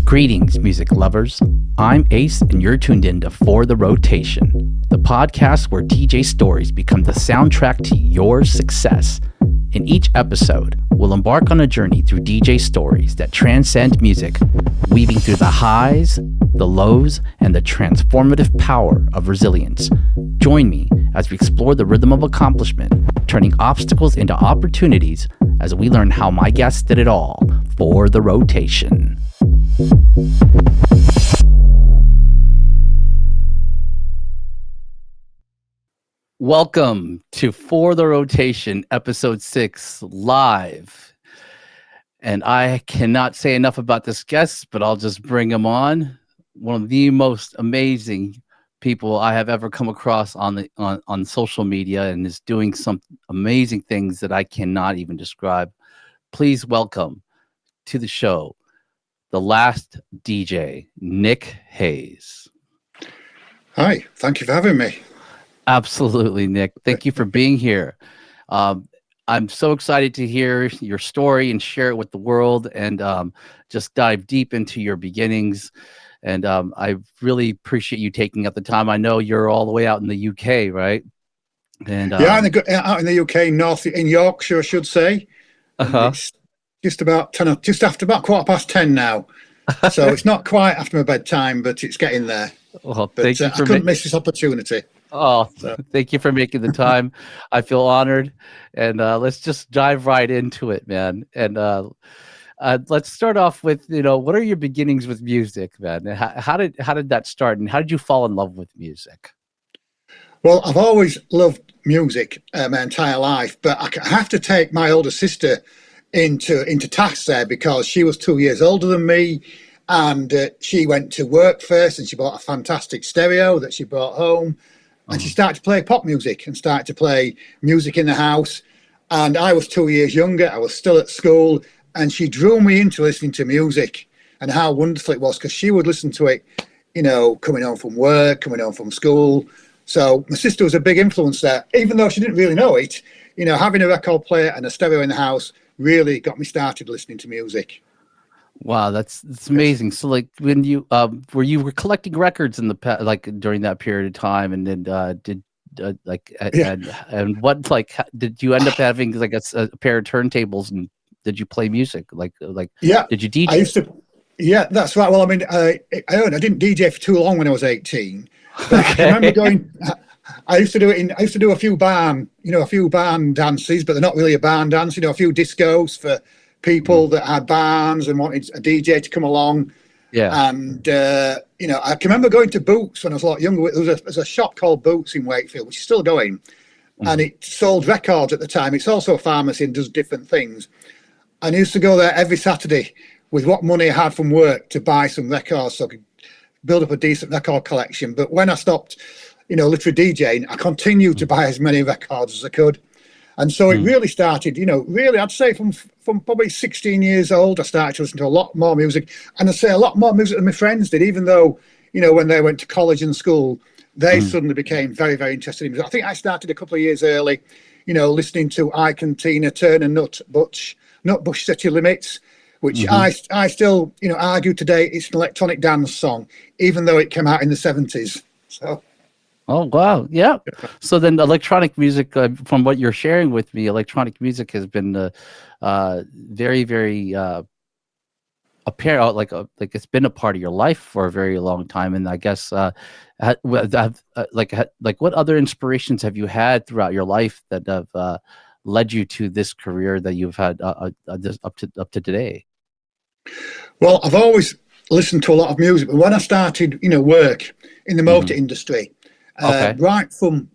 Greetings, music lovers. I'm Ace, and you're tuned in to For the Rotation, the podcast where DJ stories become the soundtrack to your success. In each episode, we'll embark on a journey through DJ stories that transcend music, weaving through the highs, the lows, and the transformative power of resilience. Join me as we explore the rhythm of accomplishment, turning obstacles into opportunities as we learn how my guests did it all for the rotation. Welcome to For the Rotation, episode 6, live. And I cannot say enough about this guest, but I'll just bring him on. One of the most amazing people I have ever come across on social media, and is doing some amazing things that I cannot even describe. Please welcome to the show, the last DJ, Nick Hayes. Hi, thank you for having me. Absolutely, Nick. Thank you for being here. I'm so excited to hear your story and share it with the world, and just dive deep into your beginnings. And I really appreciate you taking up the time. I know you're all the way out in the UK, right? And yeah, out in the UK, north in Yorkshire, I should say. It's just about just after about 10:15 now. So it's not quite after my bedtime, but it's getting there. Well, but thank you I couldn't miss this opportunity. Oh, thank you for making the time. I feel honored, and let's just dive right into it, man. And let's start off with, what are your beginnings with music, man? How did that start, and how did you fall in love with music? Well, I've always loved music my entire life, but I have to take my older sister into task there, because she was 2 years older than me, and she went to work first, and she bought a fantastic stereo that she brought home. And she started to play pop music and started to play music in the house. And I was 2 years younger. I was still at school. And she drew me into listening to music, and how wonderful it was, because she would listen to it, coming home from work, coming home from school. So my sister was a big influence there, even though she didn't really know it. Having a record player and a stereo in the house really got me started listening to music. Wow, that's amazing. So, like, when you were collecting records in the past, like during that period of time, and then and what, like, did you end up having like a pair of turntables, and did you play music? Yeah, did you DJ? I used to. Yeah, that's right. Well, I mean, I didn't DJ for too long when I was 18. But okay. I remember going. I used to do a few barn dances, but they're not really a barn dance. A few discos for people that had barns and wanted a DJ to come along. Yeah. And, I can remember going to Boots when I was a lot younger. There's a shop called Boots in Wakefield, which is still going. And it sold records at the time. It's also a pharmacy and does different things. And I used to go there every Saturday with what money I had from work to buy some records so I could build up a decent record collection. But when I stopped, literally DJing, I continued to buy as many records as I could. And so it really started, really, I'd say from probably 16 years old, I started to listen to a lot more music. And I'd say a lot more music than my friends did, even though, when they went to college and school, they suddenly became very, very interested in music. I think I started a couple of years early, listening to Ike and Tina Turner, Nutbush City Limits, which I still, argue today it's an electronic dance song, even though it came out in the 70s. So. Oh, wow. Yeah. So then electronic music, from what you're sharing with me, electronic music has been very, very apparent, like it's been a part of your life for a very long time. And I guess what other inspirations have you had throughout your life that have led you to this career that you've had up to today? Well, I've always listened to a lot of music, but when I started, work in the motor industry, right from,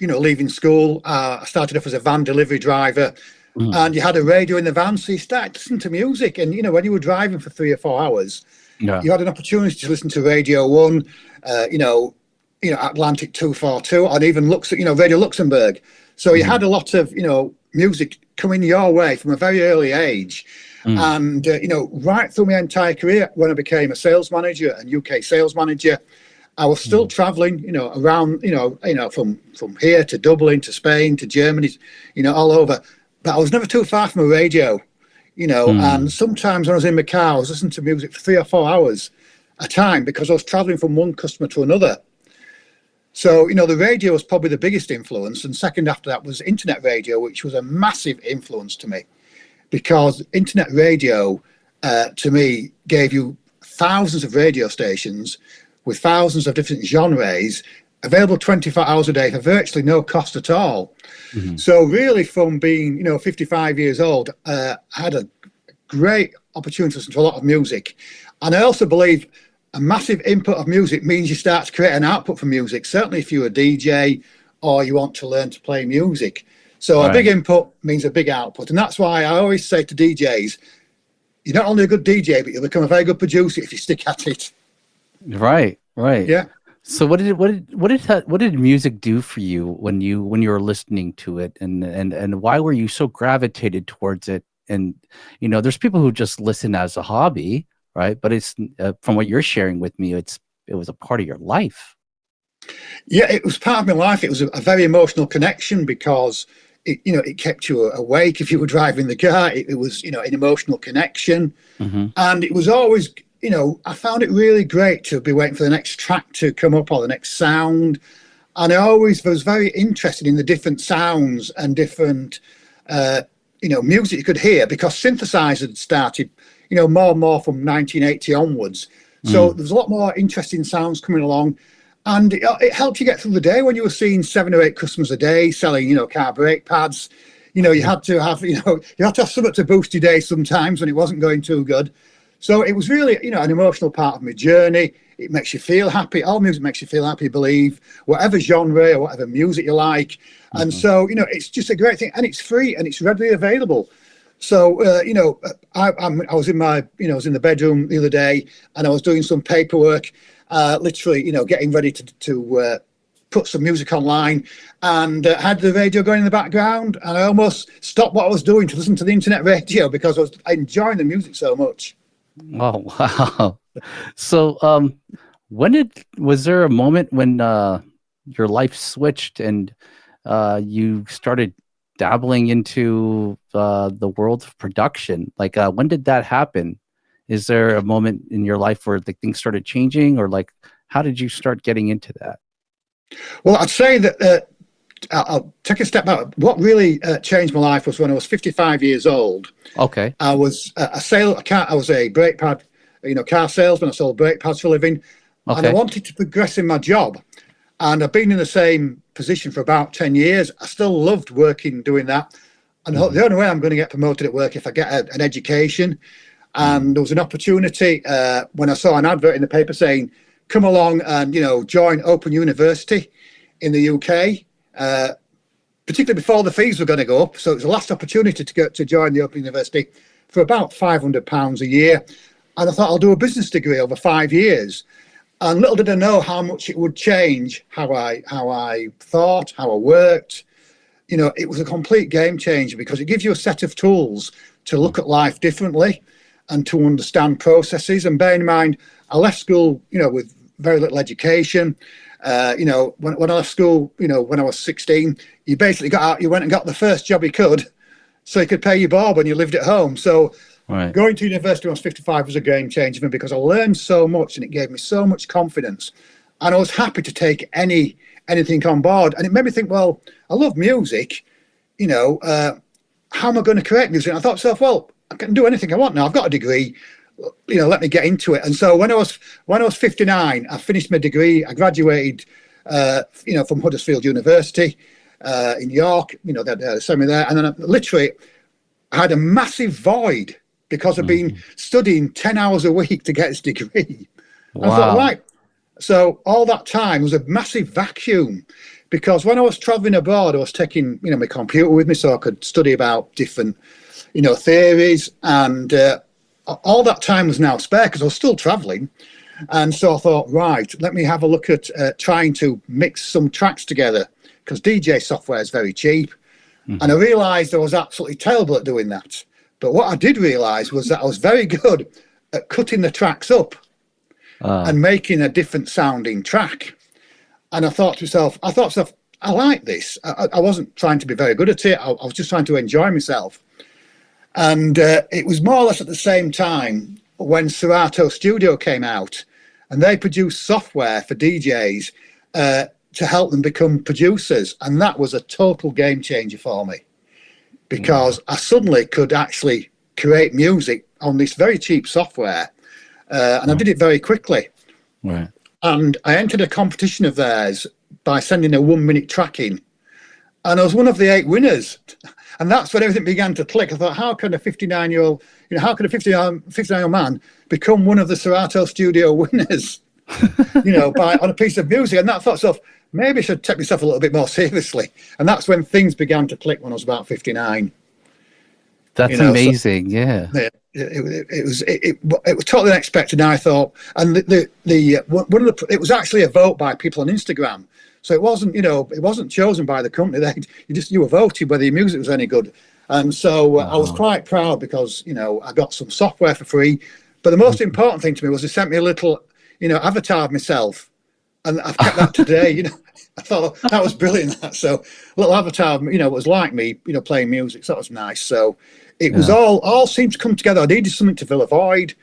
leaving school, I started off as a van delivery driver, and you had a radio in the van, so you started listening to music. And, when you were driving for 3 or 4 hours, you had an opportunity to listen to Radio 1, Atlantic 242, and even Radio Luxembourg. So you had a lot of, music coming your way from a very early age. And, right through my entire career, when I became a sales manager and UK sales manager, I was still traveling, around, from here to Dublin to Spain to Germany, all over. But I was never too far from a radio. and sometimes when I was in my car, I was listening to music for 3 or 4 hours a time because I was traveling from one customer to another. So, the radio was probably the biggest influence. And second after that was internet radio, which was a massive influence to me because internet radio, to me, gave you thousands of radio stations with thousands of different genres available 24 hours a day for virtually no cost at all. So really from being, 55 years old, I had a great opportunity to listen to a lot of music. And I also believe a massive input of music means you start to create an output from music, certainly if you're a DJ or you want to learn to play music. So a big input means a big output. And that's why I always say to DJs, you're not only a good DJ, but you'll become a very good producer if you stick at it. Right. Yeah. So what did music do for you when you were listening to it, and why were you so gravitated towards it? And there's people who just listen as a hobby, right? But it's from what you're sharing with me, it was a part of your life. Yeah, it was part of my life. It was a very emotional connection because it kept you awake if you were driving the car. It was an emotional connection, and it was always. I found it really great to be waiting for the next track to come up or the next sound. And I always was very interested in the different sounds and different, music you could hear because synthesizers had started, more and more from 1980 onwards. So there was a lot more interesting sounds coming along. And it helped you get through the day when you were seeing 7 or 8 customers a day selling, car brake pads. You had to have, something to boost your day sometimes when it wasn't going too good. So it was really, an emotional part of my journey. It makes you feel happy. All music makes you feel happy, I believe, whatever genre or whatever music you like. And so, it's just a great thing, and it's free and it's readily available. So, I was in my, I was in the bedroom the other day and I was doing some paperwork, literally, getting ready to put some music online, and had the radio going in the background, and I almost stopped what I was doing to listen to the internet radio because I was enjoying the music so much. Oh, wow. So, was there a moment when your life switched and you started dabbling into the world of production? Like, when did that happen? Is there a moment in your life where things started changing, or how did you start getting into that? Well, I'd say that I'll take a step back. What really changed my life was when I was 55 years old. Okay. I was I was a brake pad, car salesman. I sold brake pads for a living, and I wanted to progress in my job. And I've been in the same position for about 10 years. I still loved working, doing that. And the only way I'm going to get promoted at work if I get an education. And there was an opportunity when I saw an advert in the paper saying, "Come along and join Open University in the UK." Particularly before the fees were going to go up. So it was the last opportunity to join the Open University for about £500 a year. And I thought I'll do a business degree over 5 years. And little did I know how much it would change how I thought, how I worked. It was a complete game changer because it gives you a set of tools to look at life differently and to understand processes. And bear in mind, I left school, with very little education. When I left school, when I was 16, you basically got out, you went and got the first job you could so you could pay your bob when you lived at home. So going to university when I was 55 was a game changer for me because I learned so much and it gave me so much confidence. And I was happy to take anything on board. And it made me think, well, I love music, how am I going to create music? And I thought to myself, well, I can do anything I want now. I've got a degree. Let me get into it. And so when I was 59, I finished my degree. I graduated, from Huddersfield University in York. They sent me there, and then I had a massive void because I've been studying 10 hours a week to get this degree. Wow. I thought, right. So all that time was a massive vacuum because when I was traveling abroad, I was taking my computer with me so I could study about different theories, and all that time was now spare because I was still traveling. And so I thought, right, let me have a look at trying to mix some tracks together because DJ software is very cheap. And I realized I was absolutely terrible at doing that. But what I did realize was that I was very good at cutting the tracks up and making a different sounding track. And I thought to myself, I like this. I wasn't trying to be very good at it. I was just trying to enjoy myself. And it was more or less at the same time when Serato Studio came out, and they produced software for DJs to help them become producers. And that was a total game changer for me, because I suddenly could actually create music on this very cheap software. And I did it very quickly. Right. And I entered a competition of theirs by sending a 1 minute track in. And I was one of the 8 winners. And that's when everything began to click. I thought, how can a 59-year-old, how can a 59-year-old man become one of the Serato Studio winners, on a piece of music? And that thought, so maybe I should take myself a little bit more seriously. And that's when things began to click when I was about 59. That's amazing. So, yeah. It was totally unexpected. And I thought, and it was actually a vote by people on Instagram. So it wasn't chosen by the company. You were voted whether your music was any good. And so I was quite proud because, I got some software for free. But the most important thing to me was they sent me a little, avatar of myself. And I've kept that today, I thought that was brilliant. So a little avatar, was like me, playing music. So that was nice. So it was all seemed to come together. I needed something to fill a void.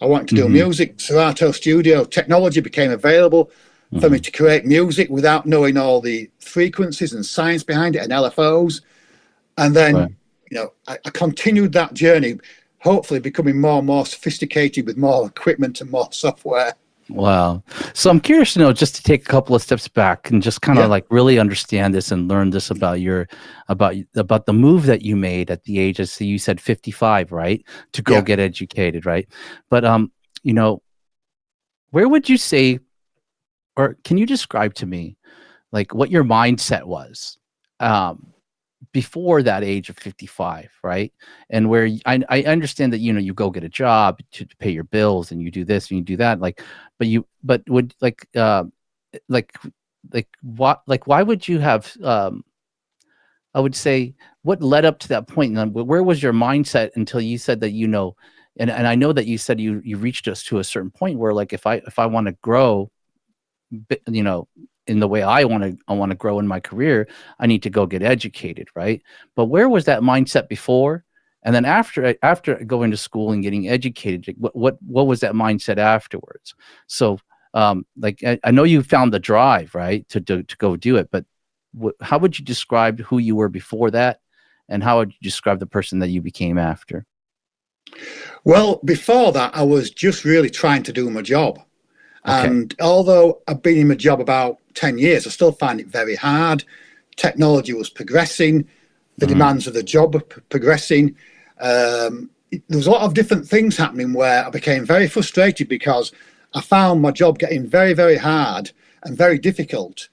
I wanted to do music. Serato Studio technology became available for me to create music without knowing all the frequencies and science behind it and LFOs. And then, I continued that journey, hopefully becoming more and more sophisticated with more equipment and more software. Wow. So I'm curious to know, just to take a couple of steps back and just kind of like really understand this and learn this about about the move that you made at the age of, so you said 55, right? To go get educated, right? But, where would you say, or can you describe to me like what your mindset was before that age of 55, right? And where I understand that, you go get a job to pay your bills and you do this and you do that, but would why would you have, I would say, what led up to that point? And where was your mindset until you said that, and I know that you said you reached us to a certain point where, like, if I want to grow, in the way I want to grow in my career, I need to go get educated, right? But where was that mindset before? And then after going to school and getting educated, what was that mindset afterwards? So, I know you found the drive, right, to go do it, but how would you describe who you were before that, and how would you describe the person that you became after? Well, before that, I was just really trying to do my job. Okay. And although I've been in my job about 10 years, I still find it very hard. Technology was progressing. The demands of the job were progressing. There was a lot of different things happening where I became very frustrated because I found my job getting very, very hard and very difficult.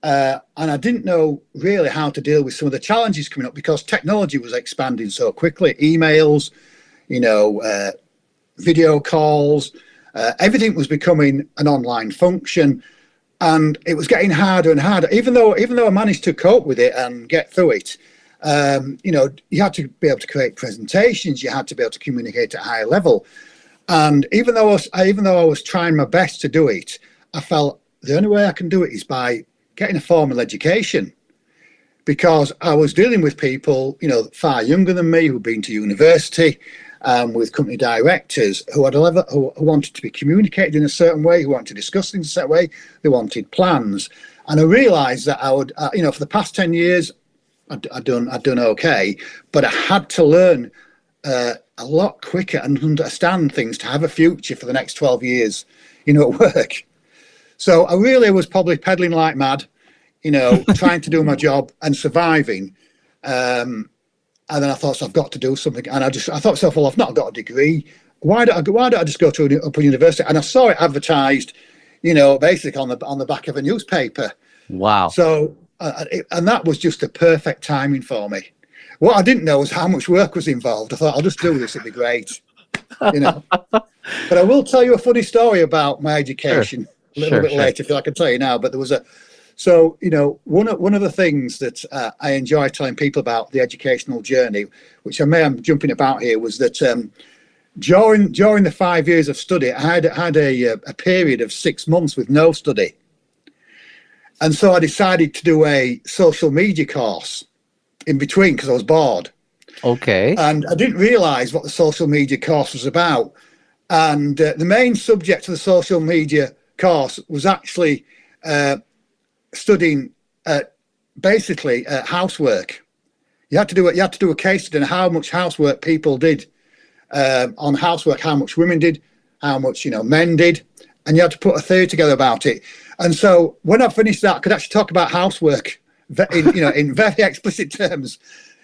And I didn't know really how to deal with some of the challenges coming up because technology was expanding so quickly. Emails, video calls, everything was becoming an online function, and it was getting harder and harder. Even though I managed to cope with it and get through it, you had to be able to create presentations. You had to be able to communicate at a higher level. And even though I was trying my best to do it, I felt the only way I can do it is by getting a formal education, because I was dealing with people, far younger than me, who'd been to university, with company directors who wanted to be communicated in a certain way, who wanted to discuss things in a certain way. They wanted plans. And I realized that I would, for the past 10 years, I'd done okay, but I had to learn a lot quicker and understand things to have a future for the next 12 years, at work. So I really was probably pedaling like mad, trying to do my job and surviving. And then I thought, so I've got to do something. And I thought to myself, well, I've not got a degree. Why don't I just go to an open university? And I saw it advertised, basically on the back of a newspaper. Wow. So, and that was just the perfect timing for me. What I didn't know was how much work was involved. I thought, I'll just do this, it'd be great. But I will tell you a funny story about my education a little bit later, if I can tell you now. But there was one of the things that I enjoy telling people about the educational journey, which I'm jumping about here, was that during the 5 years of study, I had a period of 6 months with no study. And so I decided to do a social media course in between because I was bored. Okay. And I didn't realise what the social media course was about. And the main subject of the social media course was actually studying basically housework. You had to do a case study on how much housework people did on housework, how much women did, how much men did, and you had to put a theory together about it. And so when I finished that, I could actually talk about housework in very explicit terms.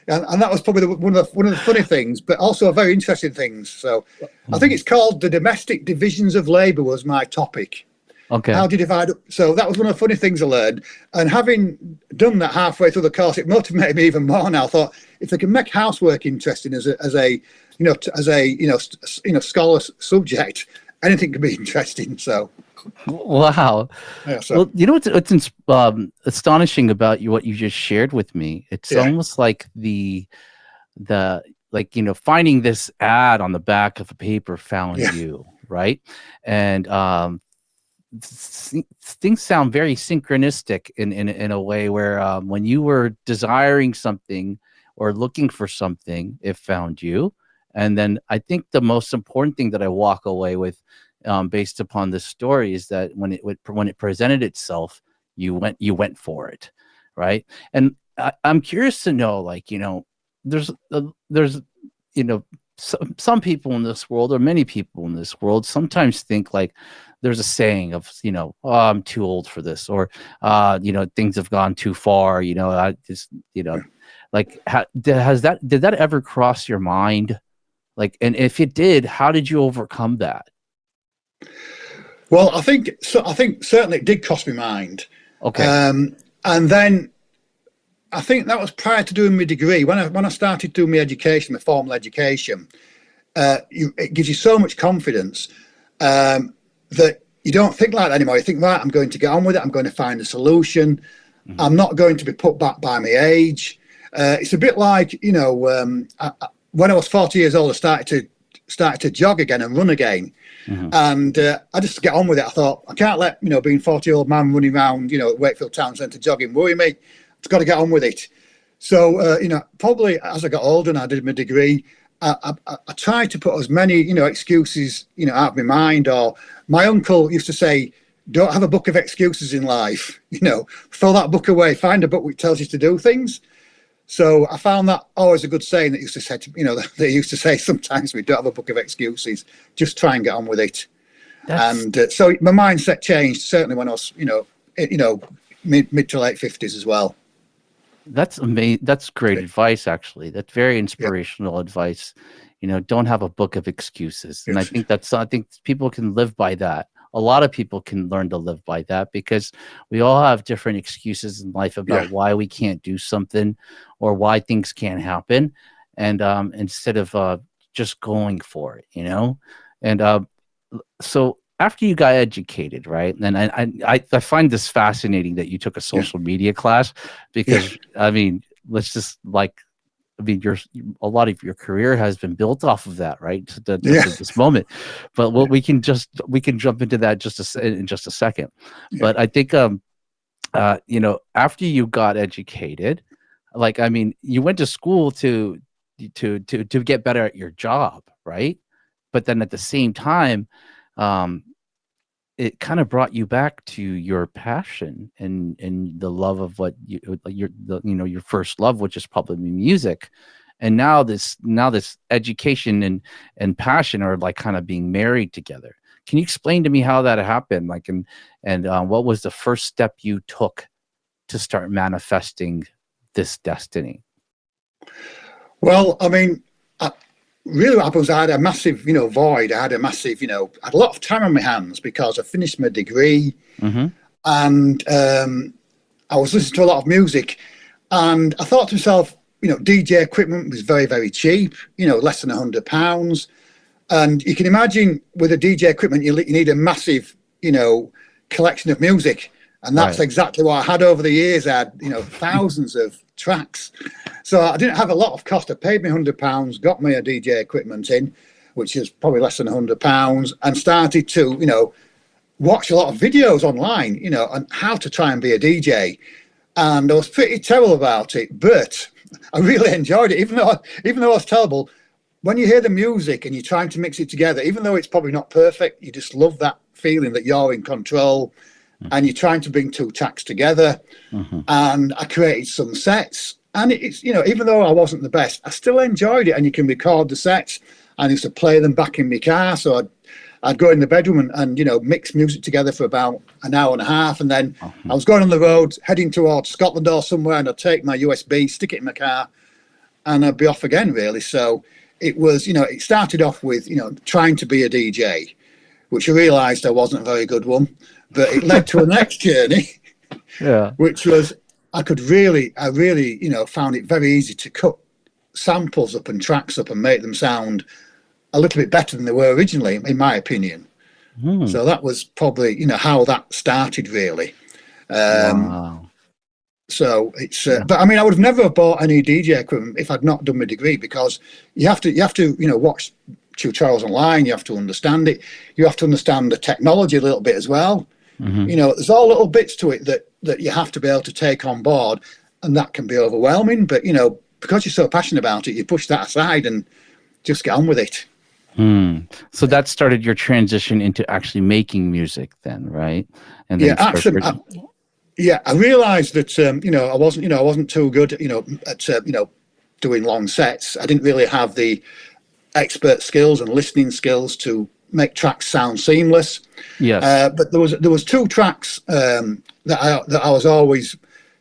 And that was probably one of the funny things, but also a very interesting things. So I think it's called the domestic divisions of labour was my topic. Okay. How do you divide up? So that was one of the funny things I learned. And having done that halfway through the course, it motivated me even more now. I thought if they can make housework interesting as a scholar subject, anything can be interesting. So. Wow. Yeah, so. Well, what's astonishing about what you just shared with me? It's almost like finding this ad on the back of a paper found you, right? And things sound very synchronistic in a way where when you were desiring something or looking for something, it found you. And then I think the most important thing that I walk away with, based upon this story, is that when it presented itself, you went for it, right? And I'm curious to know, there's some people in this world, or many people in this world, sometimes think like there's a saying of, oh, I'm too old for this, or things have gone too far. I just, like, did that ever cross your mind? Like, and if it did, how did you overcome that? Well, I think certainly it did cross my mind. Okay. And then I think that was prior to doing my degree. When I started doing my education, my formal education, it gives you so much confidence that you don't think like that anymore. You think, right, I'm going to get on with it. I'm going to find a solution. Mm-hmm. I'm not going to be put back by my age. It's a bit like, when I was 40 years old, I started to jog again and run again. Mm-hmm. And I just get on with it. I thought, I can't let, being 40-year-old man running around, at Wakefield Town Centre jogging worry me. I've got to get on with it. So, probably as I got older and I did my degree, I tried to put as many, excuses, out of my mind. Or my uncle used to say, don't have a book of excuses in life, throw that book away, find a book which tells you to do things. So I found that always a good saying that used to say, they used to say sometimes we don't have a book of excuses, just try and get on with it. And so my mindset changed certainly when I was, mid to late 50s as well. That's amazing. That's great advice, actually. That's very inspirational advice. Don't have a book of excuses. And I think people can live by that. A lot of people can learn to live by that, because we all have different excuses in life about why we can't do something or why things can't happen. And instead of just going for it, and so after you got educated, right? And I find this fascinating that you took a social media class, because I mean, a lot of your career has been built off of that, right? To this moment. But we can jump into that in just a second. Yeah. But I think after you got educated, you went to school to get better at your job, right? But then at the same time, it kind of brought you back to your passion and the love of what your first love, which is probably music. And now this education and passion are like kind of being married together. Can you explain to me how that happened? And what was the first step you took to start manifesting this destiny? Well, I mean, really what happened was I had a massive, void. I had a massive, I had a lot of time on my hands because I finished my degree, and I was listening to a lot of music, and I thought to myself, DJ equipment was very, very cheap, less than £100. And you can imagine with a DJ equipment, you need a massive, collection of music. And that's exactly what I had over the years. I had, thousands of tracks. So I didn't have a lot of cost. I paid me £100, got me a DJ equipment in, which is probably less than £100, and started to, watch a lot of videos online, on how to try and be a DJ. And I was pretty terrible about it. But I really enjoyed it, even though I was terrible. When you hear the music and you're trying to mix it together, even though it's probably not perfect, you just love that feeling that you're in control, and you're trying to bring two tracks together. And I created some sets, and it's, even though I wasn't the best, I still enjoyed it. And you can record the sets. I used to play them back in my car, so I'd go in the bedroom and mix music together for about an hour and a half, and then I was going on the road heading towards Scotland or somewhere, and I'd take my USB, stick it in my car, and I'd be off again, really. So it was, it started off with trying to be a DJ, which I realised I wasn't a very good one, but it led to a next journey, which was I really found it very easy to cut samples up and tracks up and make them sound a little bit better than they were originally, in my opinion. So that was probably, how that started, really. Wow. So it's, but I mean, I would have never bought any DJ equipment if I'd not done my degree, because you have to, watch tutorials online. You have to understand it. You have to understand the technology a little bit as well. There's all little bits to it that you have to be able to take on board, and that can be overwhelming. But, because you're so passionate about it, you push that aside and just get on with it. So that started your transition into actually making music then, right? And then I realized that I wasn't too good at doing long sets. I didn't really have the expert skills and listening skills to make tracks sound seamless. Yes. But there was two tracks that I was always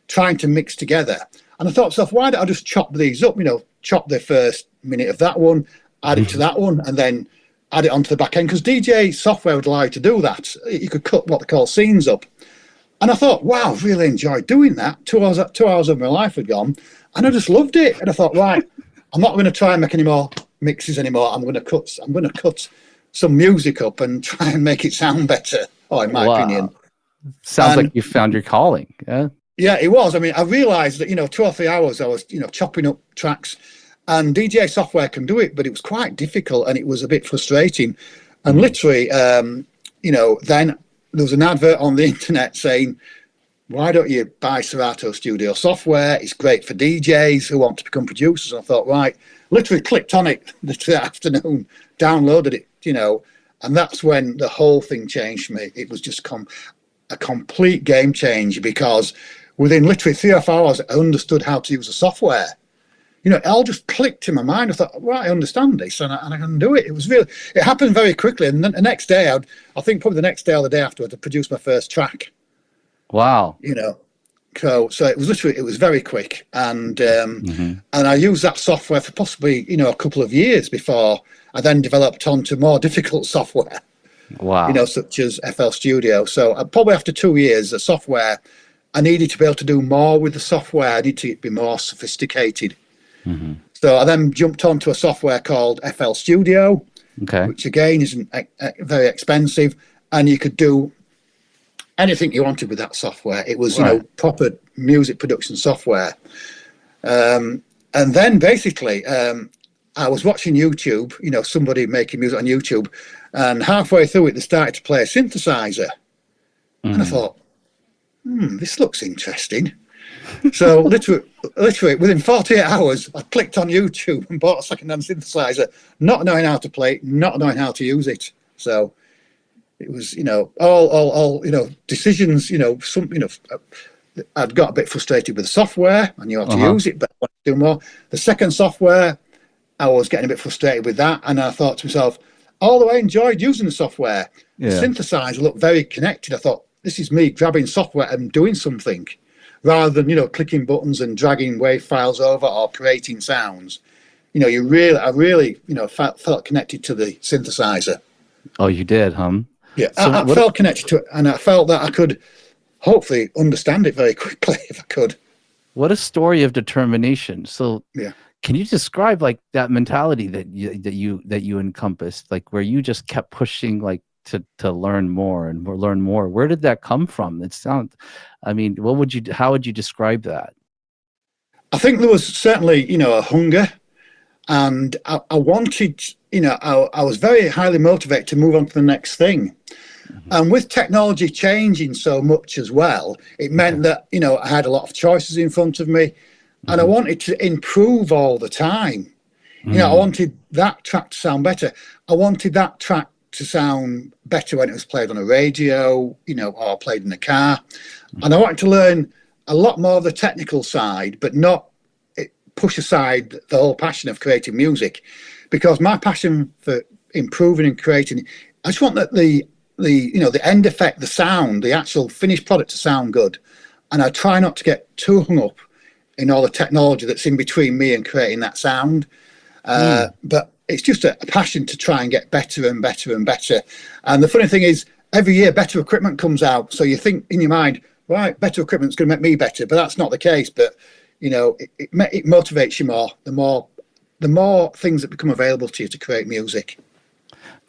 trying to mix together, and I thought to myself, why don't I just chop these up? Chop the first minute of that one, add it to that one, and then add it onto the back end, because DJ software would allow you to do that. You could cut what they call scenes up. And I thought, wow, I've really enjoyed doing that. 2 hours of my life had gone, and I just loved it. And I thought, right, I'm not going to try and make any more mixes anymore. I'm going to cut some music up and try and make it sound better, in my opinion. Sounds like you found your calling. Yeah, it was. I mean, I realized that, 2 or 3 hours I was, chopping up tracks. And DJ software can do it, but it was quite difficult, and it was a bit frustrating. And literally, then there was an advert on the internet saying, why don't you buy Serato Studio software? It's great for DJs who want to become producers. And I thought, right, literally clicked on it the afternoon, downloaded it, and that's when the whole thing changed for me. It was just a complete game changer, because within literally 3 or 4 hours, I understood how to use the software. It all just clicked in my mind. I thought, right, I understand this, and I can do it. It happened very quickly. And then the next day, I think probably the next day or the day after, I produced my first track. Wow. So it was very quick. And and I used that software for possibly, a couple of years before I then developed onto more difficult software. Wow. Such as FL Studio. So probably after 2 years, the software, I needed to be able to do more with the software. I needed to be more sophisticated. So I then jumped onto a software called FL Studio, which again isn't very expensive, and you could do anything you wanted with that software. It was proper music production software. And then basically I was watching YouTube, somebody making music on YouTube, and halfway through it they started to play a synthesizer, and I thought, this looks interesting. So literally within 48 hours, I clicked on YouTube and bought a second-hand synthesizer, not knowing how to play it, not knowing how to use it. So it was, all decisions. I'd got a bit frustrated with the software. I knew how to use it, but I wanted to do more. The second software, I was getting a bit frustrated with that, and I thought to myself, although I enjoyed using the software, the synthesizer looked very connected. I thought, this is me grabbing software and doing something, rather than clicking buttons and dragging wave files over or creating sounds. I really felt connected to the synthesizer. Oh, you did, huh? Yeah, so I felt connected to it, and I felt that I could hopefully understand it very quickly if I could. What a story of determination. So can you describe like that mentality that you encompassed, like where you just kept pushing, like to learn more and learn more? Where did that come from? How would you describe that? I think there was certainly, a hunger, and I wanted, I was very highly motivated to move on to the next thing. And with technology changing so much as well, it meant that, I had a lot of choices in front of me. and I wanted to improve all the time. I wanted that track to sound better. I wanted that track to sound better when it was played on a radio, or played in the car. And I wanted to learn a lot more of the technical side, but not push aside the whole passion of creating music, because my passion for improving and creating, I just want that the end effect, the sound, the actual finished product to sound good. And I try not to get too hung up in all the technology that's in between me and creating that sound. But it's just a passion to try and get better and better and better. And the funny thing is, every year better equipment comes out. So you think in your mind, right, better equipment's going to make me better, but that's not the case. But it motivates you more. The more things that become available to you to create music.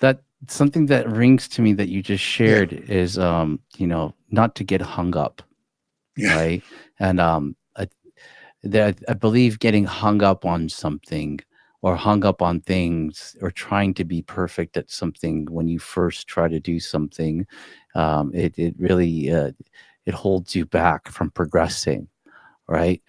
That something that rings to me that you just shared is, not to get hung up, right? And I believe getting hung up on something, or hung up on things, or trying to be perfect at something when you first try to do something, it really it holds you back from progressing, right?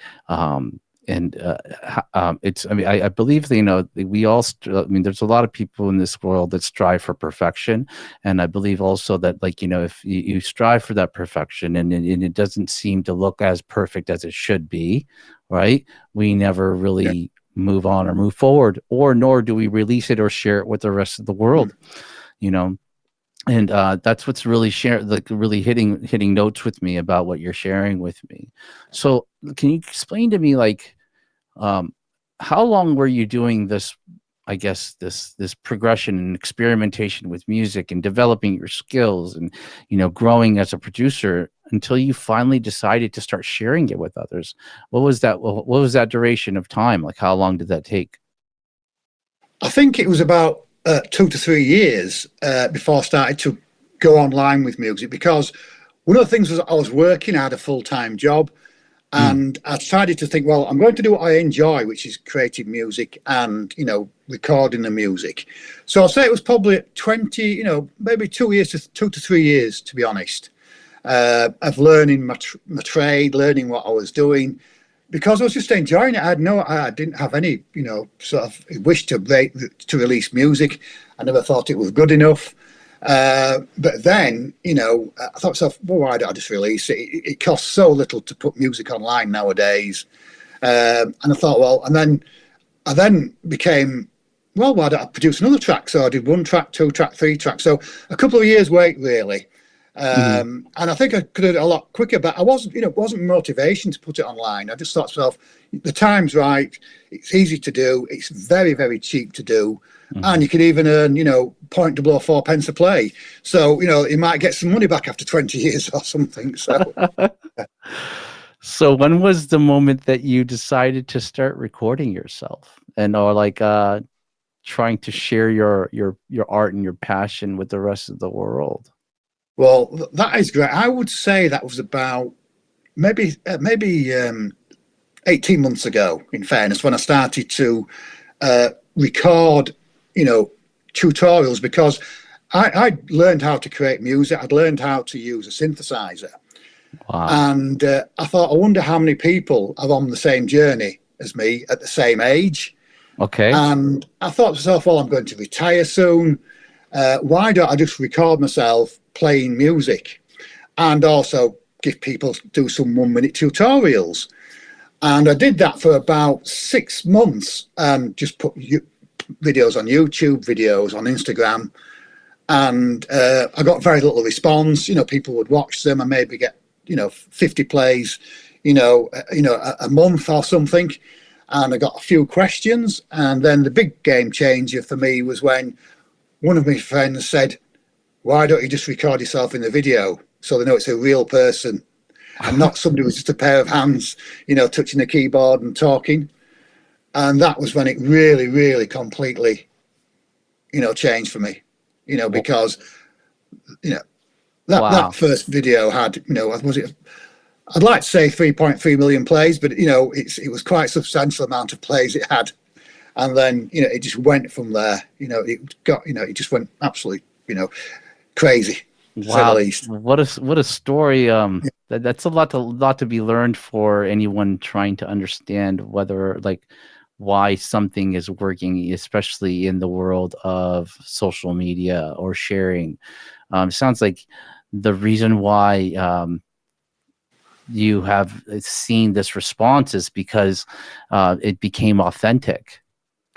It's, I mean, I believe that, we all there's a lot of people in this world that strive for perfection, and I believe also that, if you strive for that perfection, and it doesn't seem to look as perfect as it should be, right, we never really move on or move forward, or nor do we release it or share it with the rest of the world. And that's what's really really hitting notes with me about what you're sharing with me. So can you explain to me, how long were you doing this, I guess, this progression and experimentation with music and developing your skills and, growing as a producer, until you finally decided to start sharing it with others? What was that duration of time? Like, how long did that take? I think it was about 2 to 3 years before I started to go online with music, because one of the things was I was working, I had a full-time job, and I decided to think, well, I'm going to do what I enjoy, which is creating music and, recording the music. So I'll say it was probably 20, maybe 2 to 3 years, to be honest, of learning my trade, learning what I was doing, because I was just enjoying it. I didn't have any, sort of wish to release music. I never thought it was good enough. But then, I thought to myself, well, why don't I just release it? It costs so little to put music online nowadays. And I thought, well, and I then became, well, why don't I produce another track? So I did 1 track, 2 track, 3 tracks. So a couple of years wait, really. And I think I could have done it a lot quicker, but I wasn't, it wasn't motivation to put it online. I just thought to myself, the time's right, it's easy to do, it's very, very cheap to do, and you can even earn, point to blow 4 pence a play. So, you might get some money back after 20 years or something. So, So when was the moment that you decided to start recording yourself, or trying to share your art and your passion with the rest of the world? Well, that is great. I would say that was about maybe 18 months ago, in fairness, when I started to record, tutorials, because I learned how to create music. I'd learned how to use a synthesizer. Wow. And I thought, I wonder how many people are on the same journey as me at the same age. Okay. And I thought to myself, well, I'm going to retire soon. Why don't I just record myself playing music, and also give people, do some 1-minute tutorials? And I did that for about 6 months, and just put videos on YouTube, videos on Instagram, and I got very little response. People would watch them and maybe get 50 plays a month or something, and I got a few questions. And then the big game changer for me was when one of my friends said, why don't you just record yourself in the video so they know it's a real person and not somebody with just a pair of hands, touching the keyboard and talking? And that was when it really, really completely, changed for me, because, that first video had, was it, I'd like to say 3.3 million plays, but, it was quite a substantial amount of plays it had. And then, it just went from there, it just went absolutely, crazy. Wow. What a story. That's a lot to be learned for anyone trying to understand whether like why something is working, especially in the world of social media or sharing. Sounds like the reason why you have seen this response is because it became authentic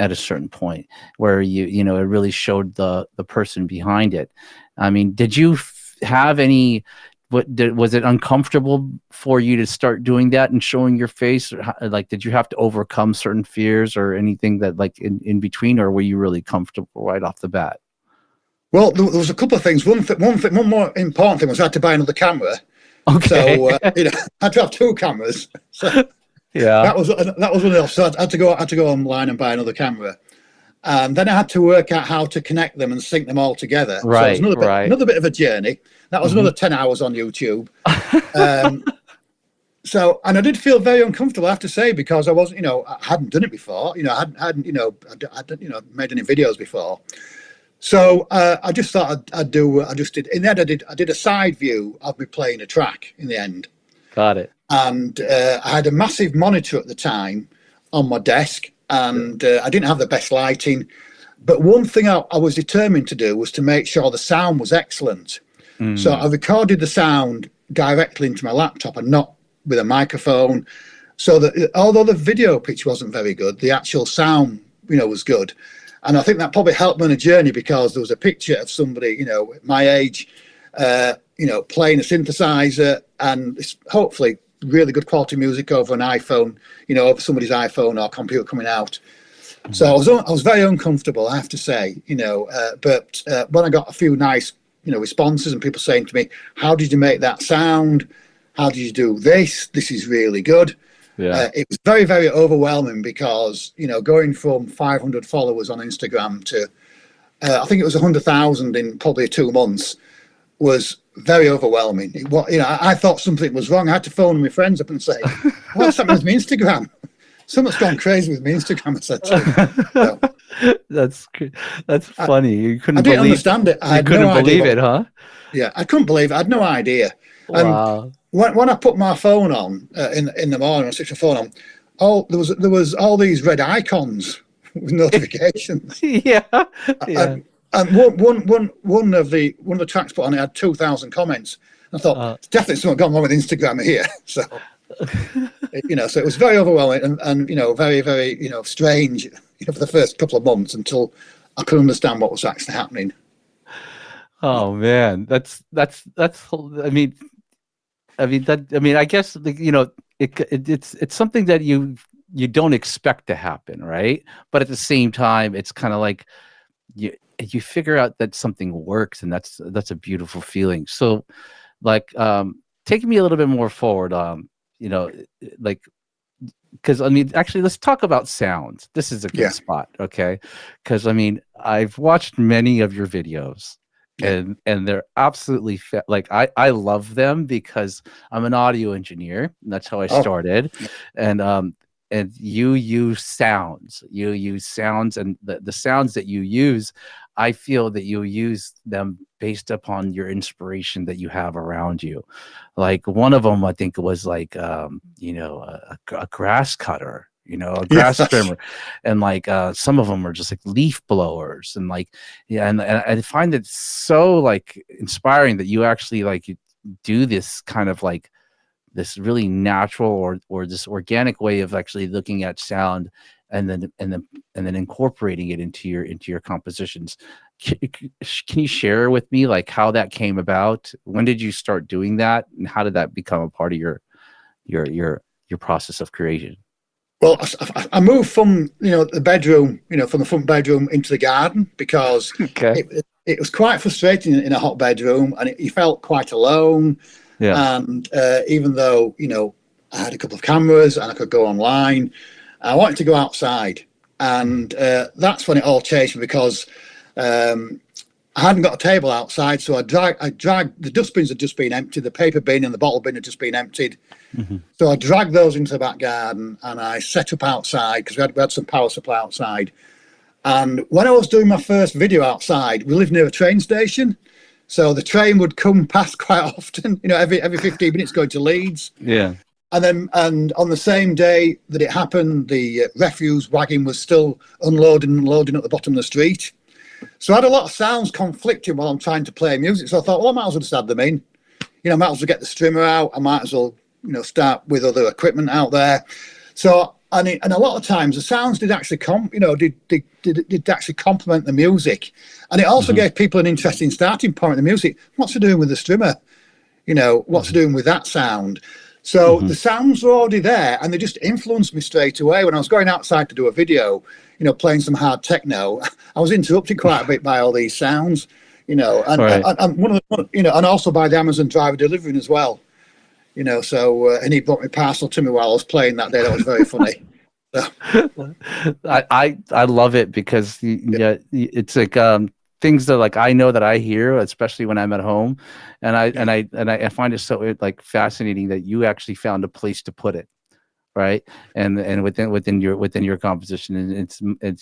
at a certain point where you know it really showed the person behind it. I mean, did you have any was it uncomfortable for you to start doing that and showing your face, or like did you have to overcome certain fears or anything that like in between, or were you really comfortable right off the bat? Well, there was a couple of things. One more important thing was I had to buy another camera. Okay. So you know, I had to have two cameras. So Yeah. that was one else. So I had to go online and buy another camera. And then I had to work out how to connect them and sync them all together. So it was Right. Right. another bit of a journey. That was Hmm. another 10 hours on YouTube. Um, so, and I did feel very uncomfortable, I have to say, because I wasn't, you know, I hadn't done it before. You know, I hadn't, you know, I hadn't, you know, made any videos before. So I just thought I'd do. I just did. In the end, I did a side view of me playing a track. In the end, Got it. and I had a massive monitor at the time on my desk, and I didn't have the best lighting. But one thing I was determined to do was to make sure the sound was excellent. So I recorded the sound directly into my laptop and not with a microphone. So that although the video pitch wasn't very good, the actual sound, you know, was good. And I think that probably helped me on a journey because there was a picture of somebody, you know, my age, you know, playing a synthesizer and it's hopefully really good quality music over an iPhone, you know, over somebody's iPhone or computer coming out. So I was very uncomfortable, I have to say, you know, but when I got a few nice, you know, responses and people saying to me, how did you make that sound? How did you do this? This is really good. Yeah. It was very, very overwhelming because, you know, going from 500 followers on Instagram to, I think it was 100,000 in probably 2 months was very overwhelming. You know, I thought something was wrong. I had to phone my friends up and say, what's happening with my Instagram? Something's gone crazy with my Instagram, I said to them. So, that's that's funny. You I couldn't didn't believe understand it. I you had no couldn't idea believe it, huh? yeah, I couldn't believe it. I had no idea. And Wow. when I put my phone on in the morning, I switched my phone on. There was all these red icons with notifications. Yeah. Yeah. And one of the tracks put on it had 2,000 comments. I thought Uh, there's definitely something gone wrong with Instagram here. So you know, so it was very overwhelming and you know very very you know strange, you know, for the first couple of months until I could understand what was actually happening. oh man, that's. I mean, I guess like, you know, it's something that you don't expect to happen, right? But at the same time, it's kind of like you figure out that something works, and that's a beautiful feeling. So, like, taking me a little bit more forward, you know, like because I mean, actually, let's talk about sounds. This is a good Yeah, spot, okay? Because I mean, I've watched many of your videos, yeah. and they're absolutely like I love them because I'm an audio engineer. And that's how I Oh, started, and you use sounds. You use sounds, and the sounds that you use, I feel that you use them based upon your inspiration that you have around you. Like one of them, I think it was like, you know, a grass cutter, you know, a yeah. grass trimmer, and like some of them are just like leaf blowers, and like yeah, and I find it so like inspiring that you actually like you do this kind of like this really natural or this organic way of actually looking at sound and then incorporating it into your compositions. Can you share with me like how that came about? When did you start doing that, and how did that become a part of your your process of creation? Well, I moved from you know the bedroom, you know, from the front bedroom into the garden because Okay. it was quite frustrating in a hot bedroom, and you felt quite alone. Yeah. And even though you know I had a couple of cameras and I could go online, I wanted to go outside, and that's when it all changed because um, I hadn't got a table outside, so I dragged the dustbins had just been emptied, the paper bin and the bottle bin had just been emptied. Mhm. So I dragged those into the back garden and I set up outside because we had some power supply outside. And when I was doing my first video outside, we lived near a train station. So the train would come past quite often, every 15 minutes going to Leeds. Yeah. And on the same day that it happened, the refuse wagon was still unloading and loading at the bottom of the street. So I had a lot of sounds conflicting while I'm trying to play music. So I thought, well, I might as well just add them in. I might as well get the strimmer out. I might as well, start with other equipment out there. So, and a lot of times the sounds did actually did actually complement the music. And it also gave people an interesting starting point in the music. What's it doing with the strimmer? What's it doing with that sound? So the sounds were already there, and they just influenced me straight away. When I was going outside to do a video, playing some hard techno, I was interrupted quite a bit by all these sounds, and one of the, and also by the Amazon driver delivering as well, So and he brought my parcel to me while I was playing that day. That was very funny. I love it because it's like things that like I know that I hear, especially when I'm at home, and I find it so like fascinating that you actually found a place to put it, right? And within your composition, and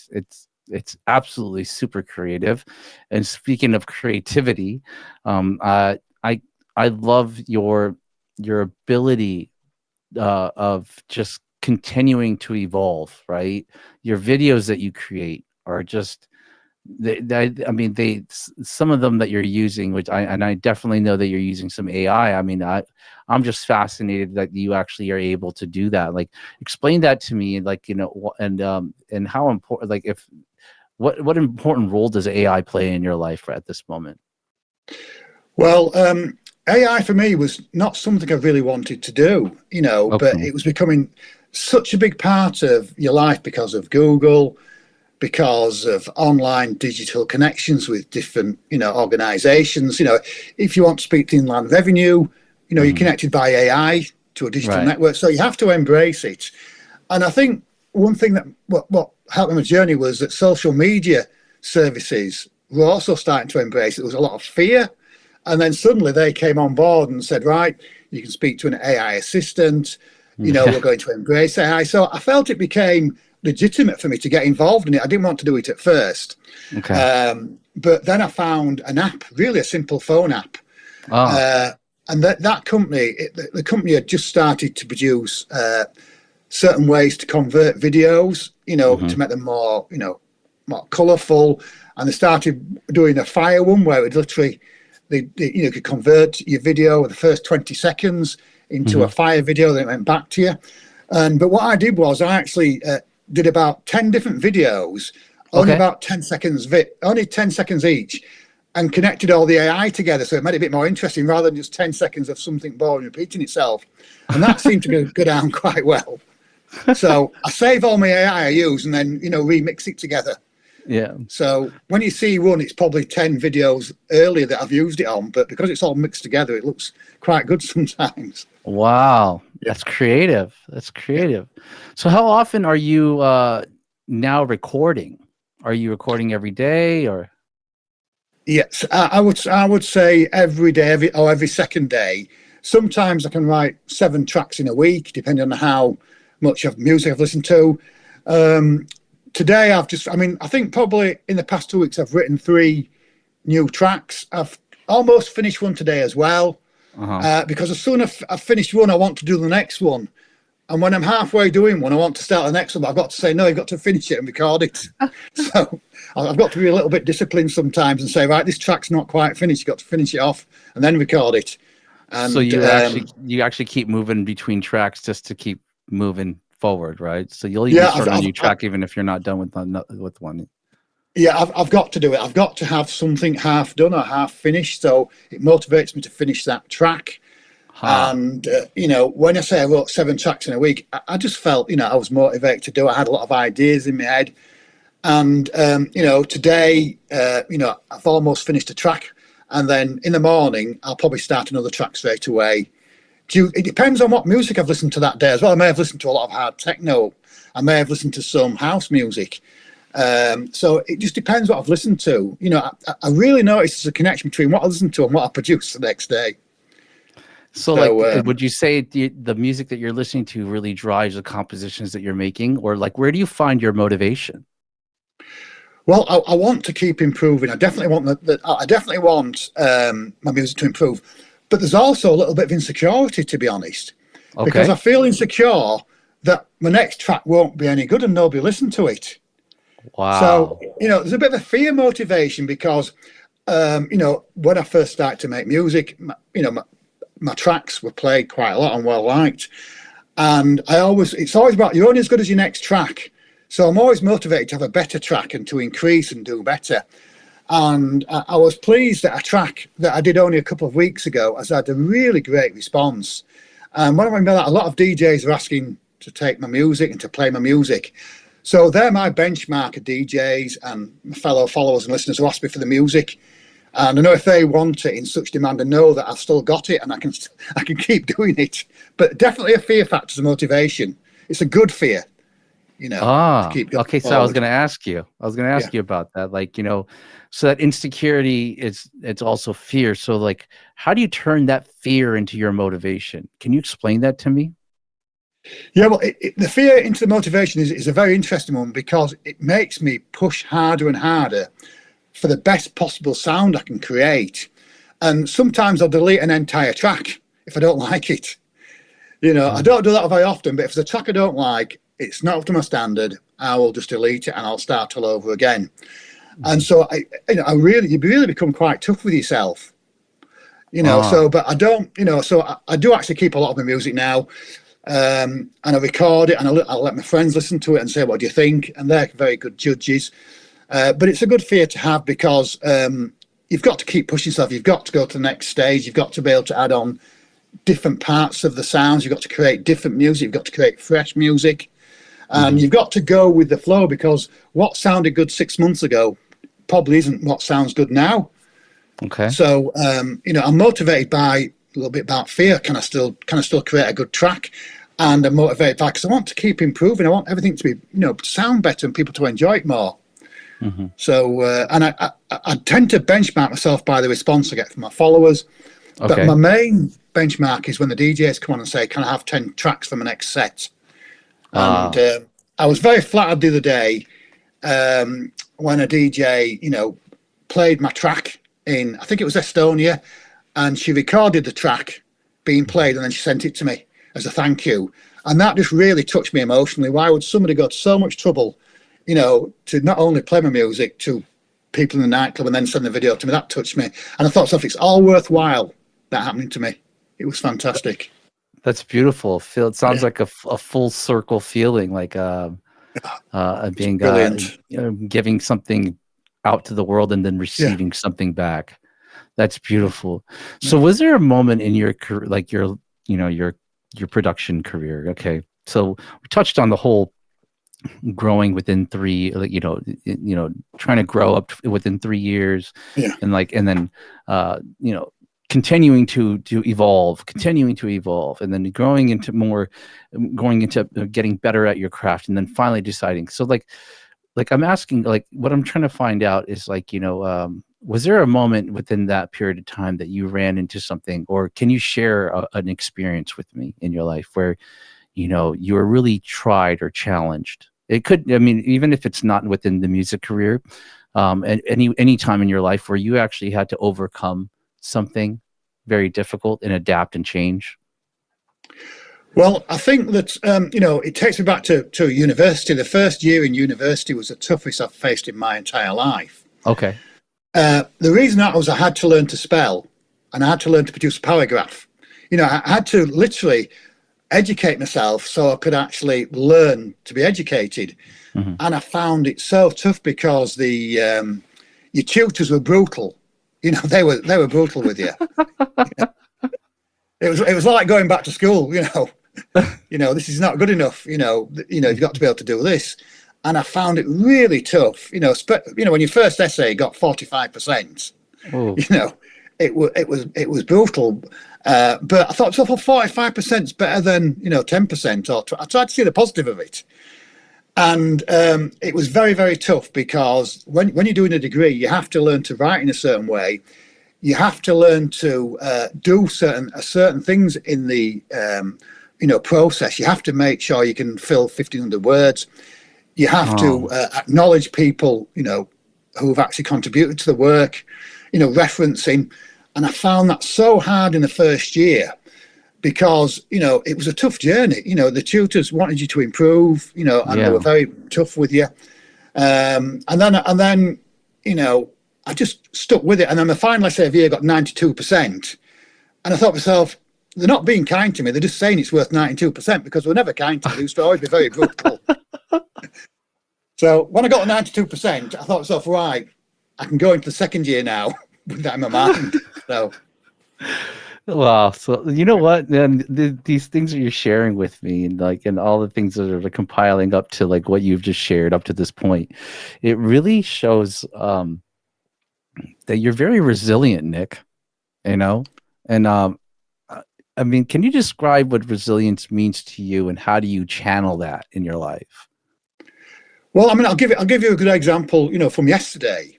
it's absolutely super creative. And speaking of creativity, I love your ability of just continuing to evolve, right? Your videos that you create are just some of them that you're using, which I definitely know that you're using some AI. I mean, I'm just fascinated that you actually are able to do that. Like, explain that to me, like, and how important, like, what important role does AI play in your life at this moment? Well, AI for me was not something I really wanted to do, but it was becoming such a big part of your life because of Google, because of online digital connections with different, organizations. If you want to speak to Inland Revenue, you're connected by AI to a digital network. So you have to embrace it. And I think one thing that what helped me on my journey was that social media services were also starting to embrace it. There was a lot of fear. And then suddenly they came on board and said, right, you can speak to an AI assistant, we're going to embrace AI. So I felt it became legitimate for me to get involved in it. I didn't want to do it at first. But then I found an app, really a simple phone app. And that company, the company had just started to produce certain ways to convert videos, to make them more, more colourful. And they started doing a fire one where it literally, they could convert your video with the first 20 seconds into a fire video that went back to you. But what I did was I actually did about 10 different videos, only about 10 seconds, only 10 seconds each, and connected all the AI together. So it made it a bit more interesting rather than just 10 seconds of something boring repeating itself. And that seemed to go down quite well. So I save all my AI I use and then, remix it together. Yeah. So when you see one, it's probably 10 videos earlier that I've used it on, but because it's all mixed together, it looks quite good sometimes. Wow. That's creative. That's creative. So how often are you now recording? Are you recording every day or? Yes, I would say every day, every second day. Sometimes I can write 7 tracks in a week, depending on how much of music I've listened to. Today I think probably in the past 2 weeks I've written 3 new tracks. I've almost finished one today as well, because as soon as I've finished one, I want to do the next one. And when I'm halfway doing one, I want to start the next one, but I've got to say, no, you've got to finish it and record it. So I've got to be a little bit disciplined sometimes and say, right, this track's not quite finished. You've got to finish it off and then record it. And, so you actually keep moving between tracks just to keep moving forward, right? So you'll even start a new track even if you're not done with one. Yeah, I've got to do it. I've got to have something half done or half finished. So it motivates me to finish that track. And, when I say I wrote 7 tracks in a week, I just felt, I was motivated to do it. I had a lot of ideas in my head. And, today, I've almost finished a track. And then in the morning, I'll probably start another track straight away. It depends on what music I've listened to that day as well. I may have listened to a lot of hard techno. I may have listened to some house music. So it just depends what I've listened to. I really notice there's a connection between what I listen to and what I produce the next day. So like, would you say the music that you're listening to really drives the compositions that you're making, or like, where do you find your motivation? Well, I want to keep improving. I definitely want I definitely want my music to improve, but there's also a little bit of insecurity, to be honest, because Okay. I feel insecure that my next track won't be any good and nobody will listen to it. So, Wow. there's a bit of a fear motivation because, when I first started to make music, my tracks were played quite a lot and well liked. And it's always about you're only as good as your next track. So I'm always motivated to have a better track and to increase and do better. And I was pleased that a track that I did only a couple of weeks ago has had a really great response. And when I remember that, a lot of DJs are asking to take my music and to play my music. So they're my benchmark of DJs and my fellow followers and listeners who ask me for the music. And I know if they want it in such demand, I know that I've still got it and I can keep doing it. But definitely a fear factor is a motivation. It's a good fear, to Ah, keep going okay. So I was forward. going to ask you. I was going to Yeah. ask you about that. Like, so that insecurity it's also fear. So like, how do you turn that fear into your motivation? Can you explain that to me? Yeah, well, the fear into the motivation is a very interesting one because it makes me push harder and harder for the best possible sound I can create. And sometimes I'll delete an entire track if I don't like it. I Mm. don't do that very often, but if there's a track I don't like, it's not up to my standard, I will just delete it and I'll start all over again. And Mhm. so you really become quite tough with yourself, Ah, but I don't, so I do actually keep a lot of my music now. And I record it and I'll let my friends listen to it and say, what do you think? And they're very good judges. But it's a good fear to have because you've got to keep pushing yourself. You've got to go to the next stage. You've got to be able to add on different parts of the sounds. You've got to create different music. You've got to create fresh music. And mhm. you've got to go with the flow because what sounded good 6 months ago probably isn't what sounds good now. Okay. So I'm motivated by a little bit about fear. Can I still create a good track? And I'm motivated by because I want to keep improving. I want everything to be sound better and people to enjoy it more. Mhm. So and I tend to benchmark myself by the response I get from my followers. But my Okay. main benchmark is when the DJs come on and say, "Can I have 10 tracks for my next set?" And Ah, I was very flattered the other day when a DJ, played my track in, I think it was Estonia, and she recorded the track being played and then she sent it to me as a thank you. And that just really touched me emotionally. Why would somebody go to so much trouble, to not only play my music to people in the nightclub and then send the video to me? That touched me. And I thought, so it's all worthwhile that happening to me. It was fantastic. that's beautiful. It sounds Yeah, like a full circle feeling, like it's being brilliant. giving something out to the world and then Yeah, receiving something back. That's yeah, beautiful. So yeah, was there a moment in your career, like your production career? Okay. So we touched on the whole growing within three, like, trying to grow up within 3 years yeah. and then, uh, you know, continuing to evolve, and then going into getting better at your craft, and then finally deciding. So like I'm asking, like what I'm trying to find out is like, was there a moment within that period of time that you ran into something, or can you share an experience with me in your life where, you were really tried or challenged? It could, I mean, even if it's not within the music career, and any time in your life where you actually had to overcome something very difficult and adapt and change. Well, I think that it takes me back to university. The first year in university was the toughest I've faced in my entire life. Okay. The reason that was I had to learn to spell, and I had to learn to produce a paragraph. I had to literally educate myself so I could actually learn to be educated. Hmm. And I found it so tough because the your tutors were brutal. They were brutal with you. It was like going back to school. This is not good enough. You've got to be able to do this. And I found it really tough. When your first essay got 45%, Oh. you know, it was brutal. But I thought, so for 45% is better than 10%. I tried to see the positive of it. And it was very, very tough because when you're doing a degree, you have to learn to write in a certain way. You have to learn to do certain things in the process. You have to make sure you can fill 1,500 words. You have to Oh. acknowledge people, who've actually contributed to the work, referencing. And I found that so hard in the first year because, it was a tough journey. The tutors wanted you to improve, and they were very tough with you. And then, I just stuck with it. And then the final essay of the year got 92%. And I thought to myself, they're not being kind to me. They're just saying it's worth 92% because we're never kind to me. They used to always be very brutal. So when I got 92%, I thought to myself, right, I can go into the second year now with that in my mind. So. Wow. So you know what? Then these things that you're sharing with me, and all the things that are compiling up to like what you've just shared up to this point, it really shows that you're very resilient, Nick. And I mean, can you describe what resilience means to you, and how do you channel that in your life? Well, I mean, I'll give you a good example. From yesterday.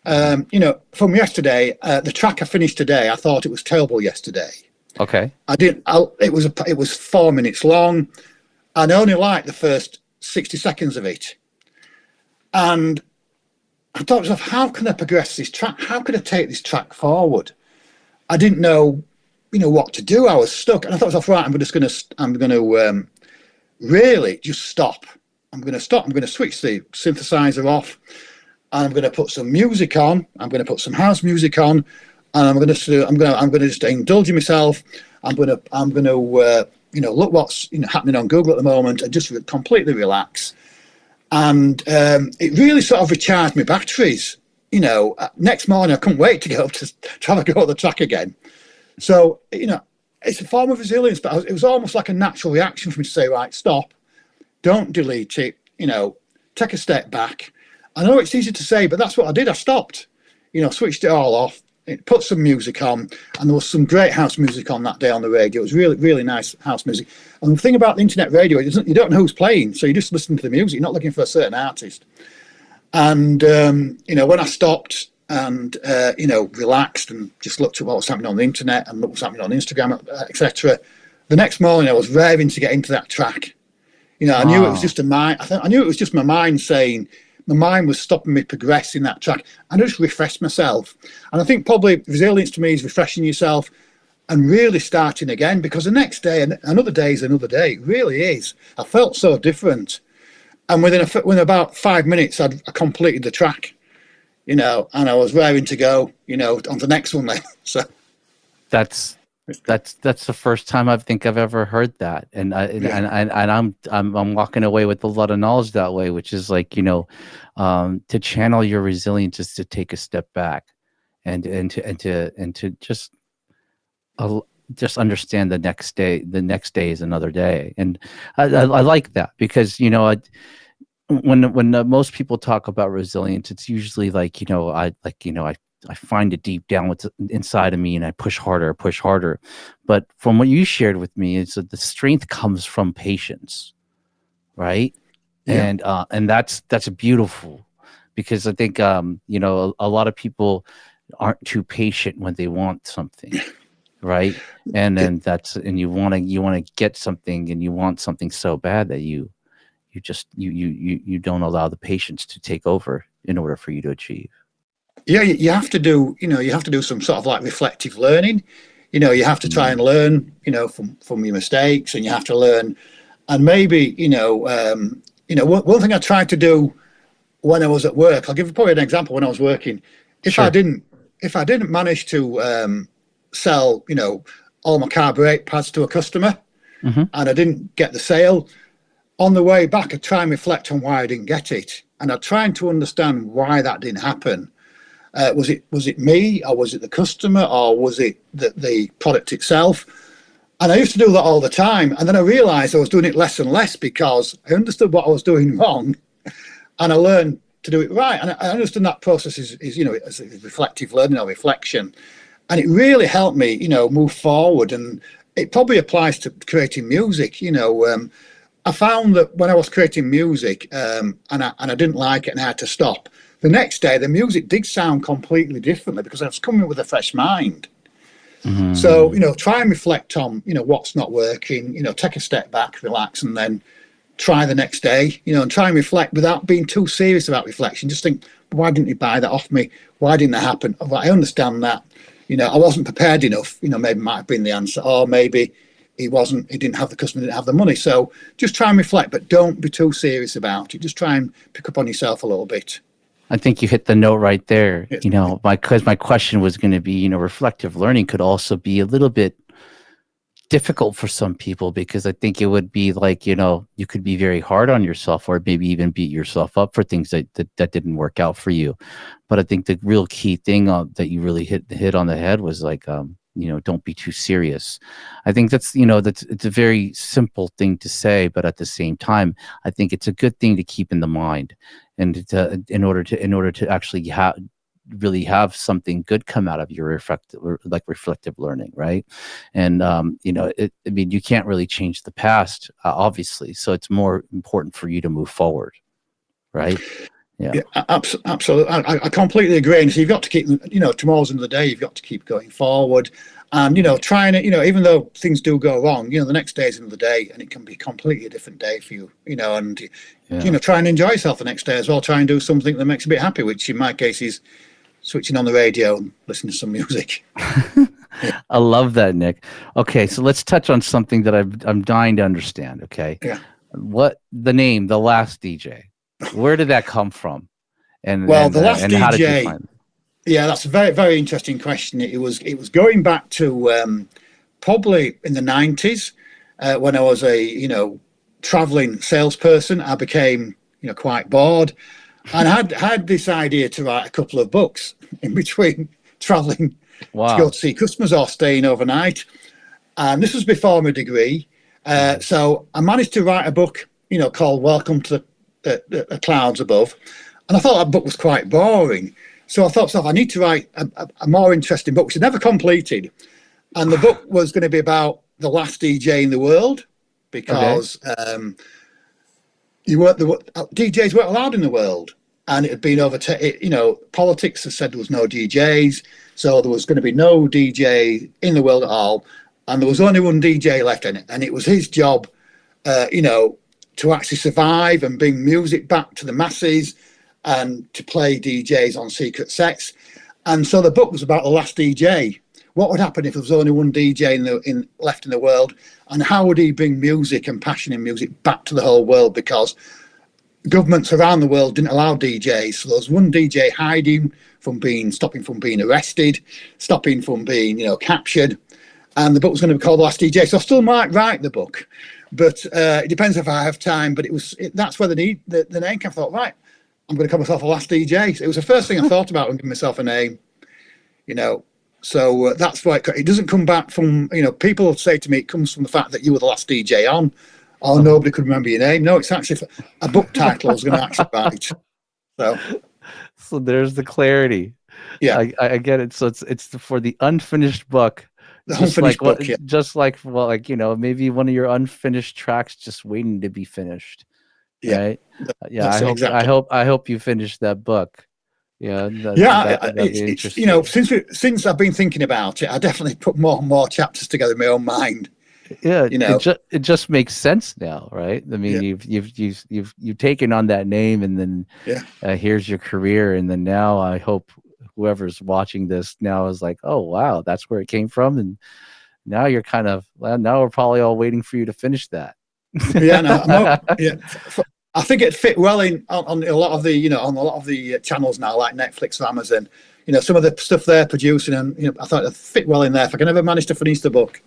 From yesterday, the track I finished today, I thought it was terrible yesterday. Okay. It was 4 minutes long, and I only liked the first 60 seconds of it. And I thought to myself, how can I progress this track? How can I take this track forward? I didn't know, what to do. I was stuck, and I thought to myself, right, I'm going to really just stop. I'm going to stop. I'm going to switch the synthesizer off. I'm going to put some music on. I'm going to put some house music on, and I'm going to just indulge in myself. I'm going to look what's happening on Google at the moment and just completely relax. And it really sort of recharged my batteries. Next morning I couldn't wait to get up to have a go at the track again. So it's a form of resilience, but it was almost like a natural reaction for me to say, right, stop, don't delete it. Take a step back. I know it's easy to say, but that's what I did. I stopped, switched it all off, put some music on, and there was some great house music on that day on the radio. It was really, really nice house music. And the thing about the internet radio, you don't know who's playing, so you just listen to the music. You're not looking for a certain artist. And, when I stopped and, relaxed and just looked at what was happening on the internet and what was happening on Instagram, etc., the next morning I was raring to get into that track. I knew it was just I knew it was just my mind saying, my mind was stopping me progressing that track. And I just refreshed myself. And I think probably resilience to me is refreshing yourself and really starting again, because the next day, another day is another day. It really is. I felt so different. And within about 5 minutes, I completed the track, and I was raring to go, on the next one then. So that's the first time I think I've ever heard that, and I'm walking away with a lot of knowledge that way, which is like to channel your resilience is to take a step back, and to just understand the next day. The next day is another day, and I like that because when most people talk about resilience, it's usually like I find it deep down inside of me, and I push harder. But from what you shared with me, is that the strength comes from patience, right? Yeah. And that's beautiful, because I think a lot of people aren't too patient when they want something, right? And then you want to get something, and you want something so bad that you don't allow the patience to take over in order for you to achieve. Yeah, you have to do some sort of like reflective learning. You have to try and learn, from your mistakes, and you have to learn. And maybe, one thing I tried to do when I was at work, I'll give you probably an example when I was working. If I didn't manage to sell, all my car brake pads to a customer, and I didn't get the sale, on the way back, I'd try and reflect on why I didn't get it. And I'd try to understand why that didn't happen. Was it me, or was it the customer, or was it the product itself? And I used to do that all the time. And then I realized I was doing it less and less because I understood what I was doing wrong, and I learned to do it right. And I understand that process is reflective learning or reflection. And it really helped me, move forward. And it probably applies to creating music. I found that when I was creating music, and I didn't like it and I had to stop, the next day the music did sound completely differently because I was coming with a fresh mind. Mm-hmm. So, try and reflect on, what's not working, take a step back, relax, and then try the next day, and try and reflect without being too serious about reflection. Just think, why didn't he buy that off me? Why didn't that happen? Well, I understand that. I wasn't prepared enough. Maybe might have been the answer, or maybe he didn't have the customer, didn't have the money. So just try and reflect, but don't be too serious about it. Just try and pick up on yourself a little bit. I think you hit the note right there. Yeah. My question was going to be, reflective learning could also be a little bit difficult for some people, because I think it would be like, you could be very hard on yourself, or maybe even beat yourself up for things that didn't work out for you. But I think the real key thing that you really hit on the head was like, don't be too serious. I think it's a very simple thing to say, but at the same time, I think it's a good thing to keep in the mind, and in order to actually really have something good come out of your reflective learning, right? And you can't really change the past, obviously, so it's more important for you to move forward, right? Yeah, absolutely. I completely agree. And so you've got to keep, tomorrow's another day. You've got to keep going forward, and trying it. Even though things do go wrong, the next day is another day, and it can be completely a different day for you. And try and enjoy yourself the next day as well. Try and do something that makes you a bit happy, which in my case is switching on the radio and listening to some music. I love that, Nick. Okay, so let's touch on something that I'm dying to understand. Okay, Yeah. What the name, The Last DJ? Where did that come from? The Last DJ. How did you find it? Yeah, that's a very, very interesting question. It was going back to probably in the 90s, when I was a traveling salesperson. I became quite bored, and had this idea to write a couple of books in between traveling to go to see customers or staying overnight. And this was before my degree. So I managed to write a book, called Welcome to the Clouds Above. And I thought that book was quite boring. So I thought to myself, I need to write a more interesting book, which I never completed. And the book was going to be about the last DJ in the world, because DJs weren't allowed in the world. And it had been politics had said there was no DJs. So there was going to be no DJ in the world at all. And there was only one DJ left in it. And it was his job, to actually survive and bring music back to the masses and to play DJs on secret sets. And so the book was about the last DJ. What would happen if there was only one DJ left in the world? And how would he bring music and passion in music back to the whole world? Because governments around the world didn't allow DJs. So there was one DJ hiding stopping from being arrested, stopping from being, captured. And the book was going to be called The Last DJ. So I still might write the book, but it depends if I have time. But that's where the name came. I thought, right, I'm going to call myself The Last DJ. So it was the first thing I thought about when giving myself a name, So that's why it doesn't come back from, people say to me, it comes from the fact that you were the last DJ on, or nobody could remember your name. No, it's actually a book title I was going to actually write. So there's the clarity. Yeah, I get it. So it's for the unfinished book. Just like maybe one of your unfinished tracks just waiting to be finished. Yeah. Right? I hope you finish that book. Yeah. Since I've been thinking about it, I definitely put more and more chapters together in my own mind. Yeah, it just makes sense now, right? I mean, you've taken on that name, and then here's your career, and then now I hope whoever's watching this now is like, oh wow, that's where it came from, and now you're now we're probably all waiting for you to finish that. I think it fit well on a lot of the channels now, like Netflix or Amazon. Some of the stuff they're producing, and I thought it fit well in there. If I can ever manage to finish the book,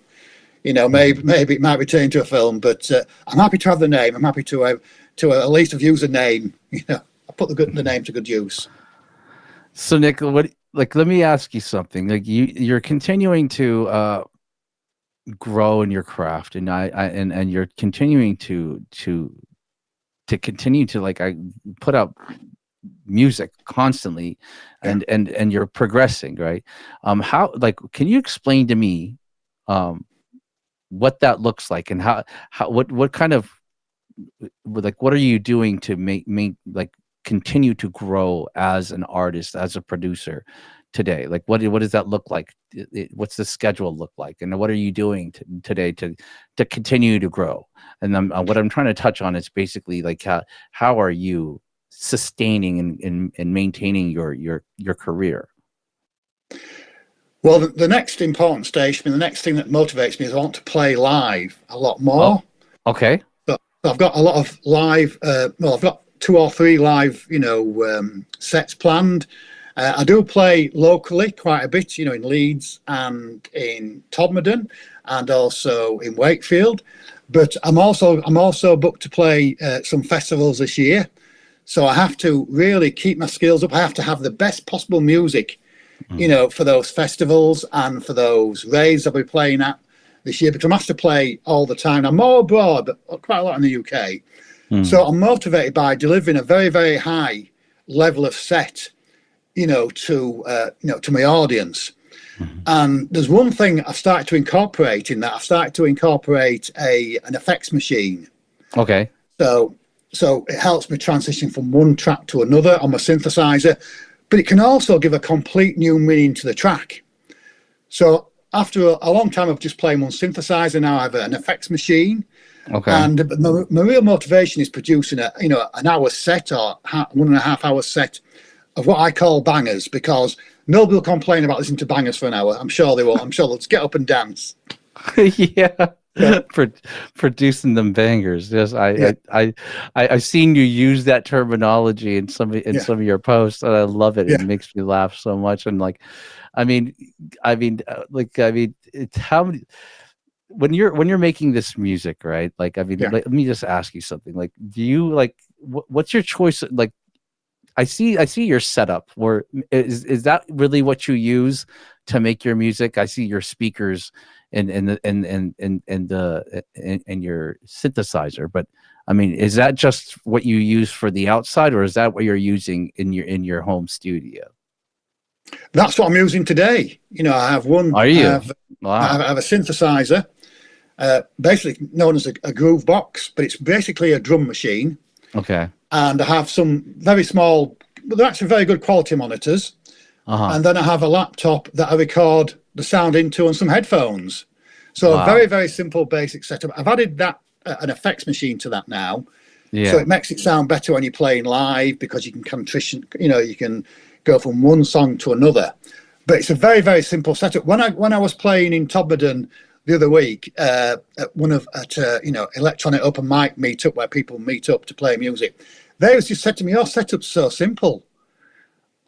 maybe it might return to a film. But I'm happy to have the name. I'm happy to at least have used a name. I put the name to good use. So Nick, let me ask you something. Like you're continuing to grow in your craft, and and you're continuing to continue to I put out music constantly, and you're progressing, right? How can you explain to me what that looks like, and what kind of what are you doing to make continue to grow as an artist, as a producer, today? Like, what does that look like? What's the schedule look like? And what are you doing today to continue to grow? And what I'm trying to touch on is basically like how are you sustaining and maintaining your career? Well, the next important stage, the next thing that motivates me is I want to play live a lot more. Oh, okay. So I've got a lot of live. Well, I've got 2 or 3 live, sets planned. I do play locally quite a bit, in Leeds and in Todmorden, and also in Wakefield. But I'm also booked to play some festivals this year. So I have to really keep my skills up. I have to have the best possible music, for those festivals and for those raves I'll be playing at this year, because I'm asked to play all the time. I'm more abroad, but quite a lot in the UK. So I'm motivated by delivering a very, very high level of set, to my audience. And there's one thing I've started to incorporate in that. I've started to incorporate an effects machine. Okay. So it helps me transition from one track to another on my synthesizer, but it can also give a complete new meaning to the track. So after a long time of just playing one synthesizer, now I have an effects machine. Okay. And my real motivation is producing an hour set or 1.5 hour set of what I call bangers, because nobody will complain about listening to bangers for an hour. I'm sure they will. I'm sure they'll just get up and dance. Yeah. Producing them bangers. Yes, I've seen you use that terminology in some of your posts, and I love it. It makes me laugh so much. And it's how many, when you're making this music, right? Let me just ask you something. Like, do you what's your choice? Like, I see your setup. Where is that really what you use to make your music? I see your speakers and your synthesizer, but is that just what you use for the outside, or is that what you're using in your home studio? That's what I'm using today. I have one. Are you? Wow. I have a synthesizer, basically known as a groove box, but it's basically a drum machine. Okay. And I have some very small, but they're actually very good quality monitors. And then I have a laptop that I record the sound into, and some headphones. So a very, very simple basic setup. I've added that an effects machine to that now. Yeah. So it makes it sound better when you're playing live, because you can transition, you can go from one song to another. But it's a very, very simple setup. When I was playing in Todmorden the other week at electronic open mic meetup, where people meet up to play music, they just said to me, "Your setup's so simple."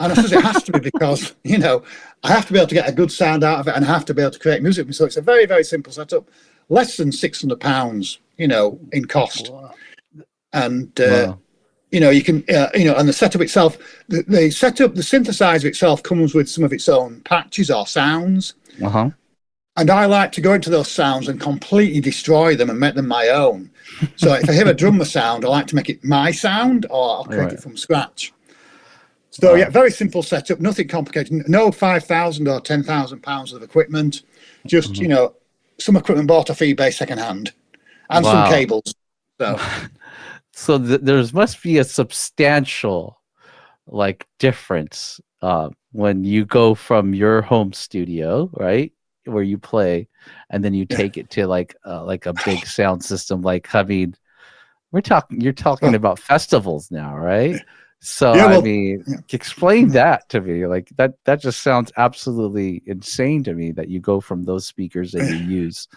And I says, it has to be, because, I have to be able to get a good sound out of it, and I have to be able to create music. So it's a very, very simple setup, less than £600, in cost. Wow. And, you can, and the setup itself, the synthesizer itself comes with some of its own patches or sounds. Uh-huh. And I like to go into those sounds and completely destroy them and make them my own. So if I hear a drummer sound, I like to make it my sound, or I'll create it from scratch. So very simple setup, nothing complicated. No £5,000 or £10,000 of equipment. Just some equipment bought off eBay secondhand, and some cables. So there must be a substantial difference when you go from your home studio, right, where you play, and then you take it to a big sound system. You're talking about festivals now, right? So explain that to me. That just sounds absolutely insane to me, that you go from those speakers that you use.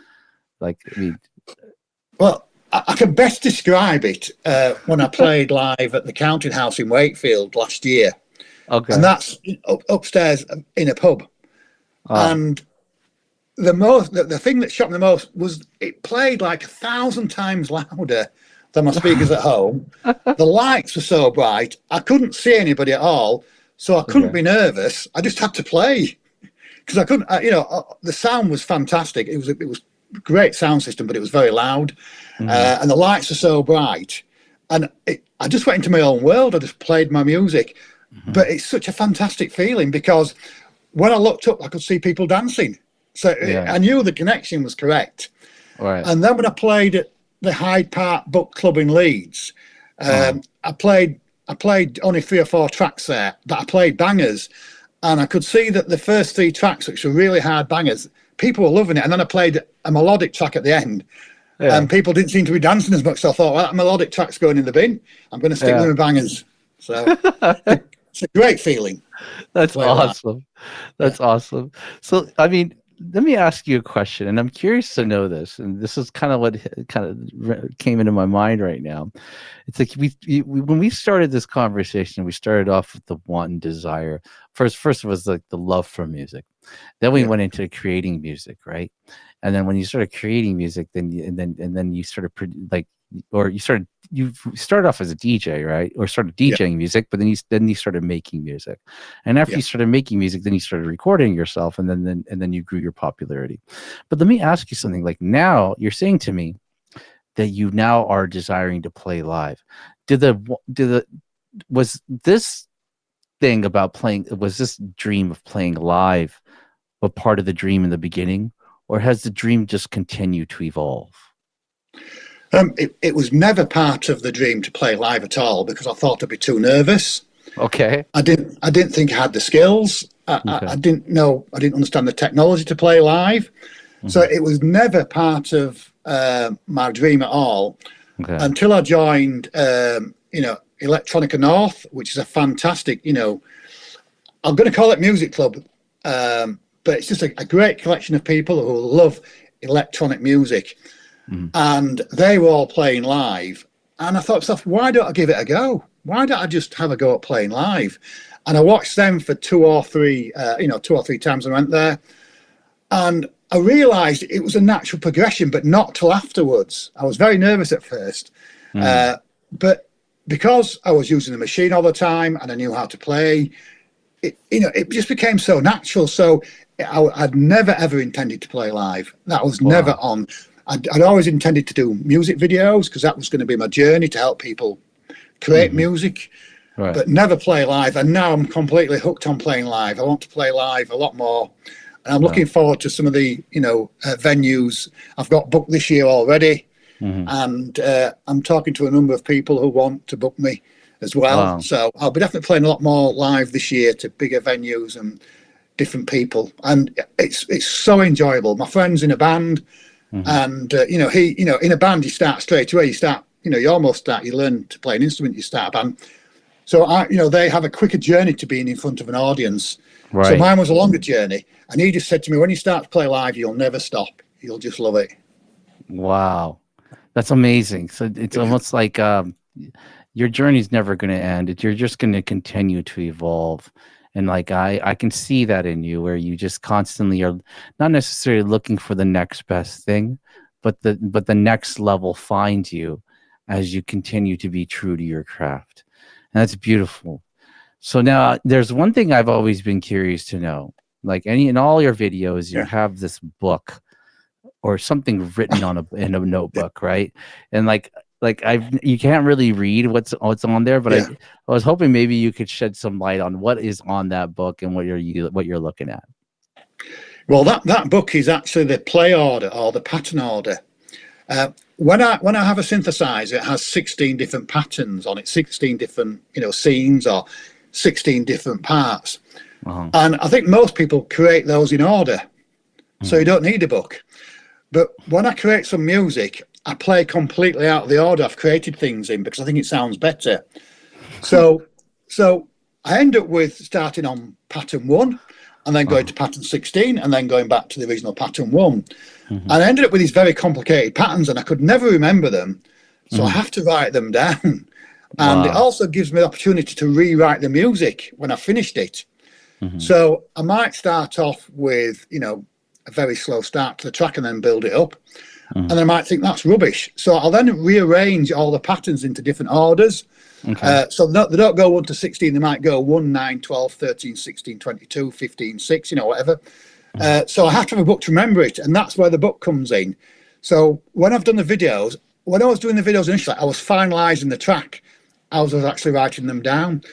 Well, I can best describe it when I played live at the Counting House in Wakefield last year. Okay. And that's upstairs in a pub. And the thing that shocked me the most was it played 1,000 times louder than my speakers at home. The lights were so bright, I couldn't see anybody at all, so I couldn't be nervous. I just had to play, because I couldn't. The sound was fantastic. It was a great sound system, but it was very loud, and the lights were so bright, and I just went into my own world. I just played my music, but it's such a fantastic feeling, because when I looked up, I could see people dancing. So I knew the connection was correct. Right. And then when I played at the Hyde Park Book Club in Leeds, I played only 3 or 4 tracks there, but I played bangers, and I could see that the first 3 tracks, which were really hard bangers, people were loving it. And then I played a melodic track at the end, Yeah. and people didn't seem to be dancing as much. So I thought, well, that melodic track's going in the bin. I'm going to stick with my bangers. So it's a great feeling. That's awesome. That's awesome. So, I mean, let me ask you a question, and I'm curious to know this. And this is kind of what came into my mind right now. It's like when we started this conversation, we started off with the want and desire. First was like the love for music. Then we went into creating music, right? And then when you started creating music, then you started you started off as a DJ, right? Or started DJing music, but then you started making music. And after you started making music, then you started recording yourself, and then you grew your popularity. But let me ask you something. Like, now you're saying to me that you now are desiring to play live. Was this thing about playing, was this dream of playing live a part of the dream in the beginning, or has the dream just continued to evolve? It was never part of the dream to play live at all, because I thought I'd be too nervous. Okay. I didn't think I had the skills. I didn't understand the technology to play live. So it was never part of my dream at all, until I joined Electronica North, which is a fantastic, I'm going to call it music club, but it's just a great collection of people who love electronic music. And they were all playing live, and I thought to myself, why don't I give it a go? Why don't I just have a go at playing live? And I watched them for 2 or 3 times I went there, and I realized it was a natural progression, but not till afterwards. I was very nervous at first, but because I was using the machine all the time and I knew how to play, it just became so natural. So I'd never ever intended to play live. That was never on. I'd always intended to do music videos, because that was going to be my journey, to help people create music, but never play live. And now I'm completely hooked on playing live. I want to play live a lot more. And I'm looking forward to some of the, venues I've got booked this year already. And I'm talking to a number of people who want to book me as well. So I'll be definitely playing a lot more live this year to bigger venues and different people. And it's so enjoyable. My friend's in a band. And in a band, you start straight away. You learn to play an instrument, you start a band. So they have a quicker journey to being in front of an audience. So mine was a longer journey, and he just said to me, when you start to play live, you'll never stop. You'll just love it. Wow, that's amazing. So it's almost like your journey's never going to end. You're just going to continue to evolve. And like I can see that in you, where you just constantly are not necessarily looking for the next best thing, but the next level finds you as you continue to be true to your craft. And that's beautiful. So now there's one thing I've always been curious to know. Like in all your videos, you have this book or something written in a notebook, right? And you can't really read what's on there, but I was hoping maybe you could shed some light on what is on that book and what you're looking at. Well, that book is actually the play order or the pattern order. When I have a synthesizer, it has 16 different patterns on it, 16 different scenes or 16 different parts. And I think most people create those in order, so you don't need a book. But when I create some music, I play completely out of the order I've created things in, because I think it sounds better. So I end up with starting on pattern 1, and then going to pattern 16, and then going back to the original pattern 1. And I ended up with these very complicated patterns, and I could never remember them. So I have to write them down. And it also gives me the opportunity to rewrite the music when I've finished it. So I might start off with, a very slow start to the track and then build it up. And then I might think that's rubbish. So I'll then rearrange all the patterns into different orders. So they don't go 1 to 16. They might go 1, 9, 12, 13, 16, 22, 15, 6, whatever. So I have to have a book to remember it. And that's where the book comes in. So when I've done the videos, when I was doing the videos initially, I was finalizing the track. I was actually writing them down.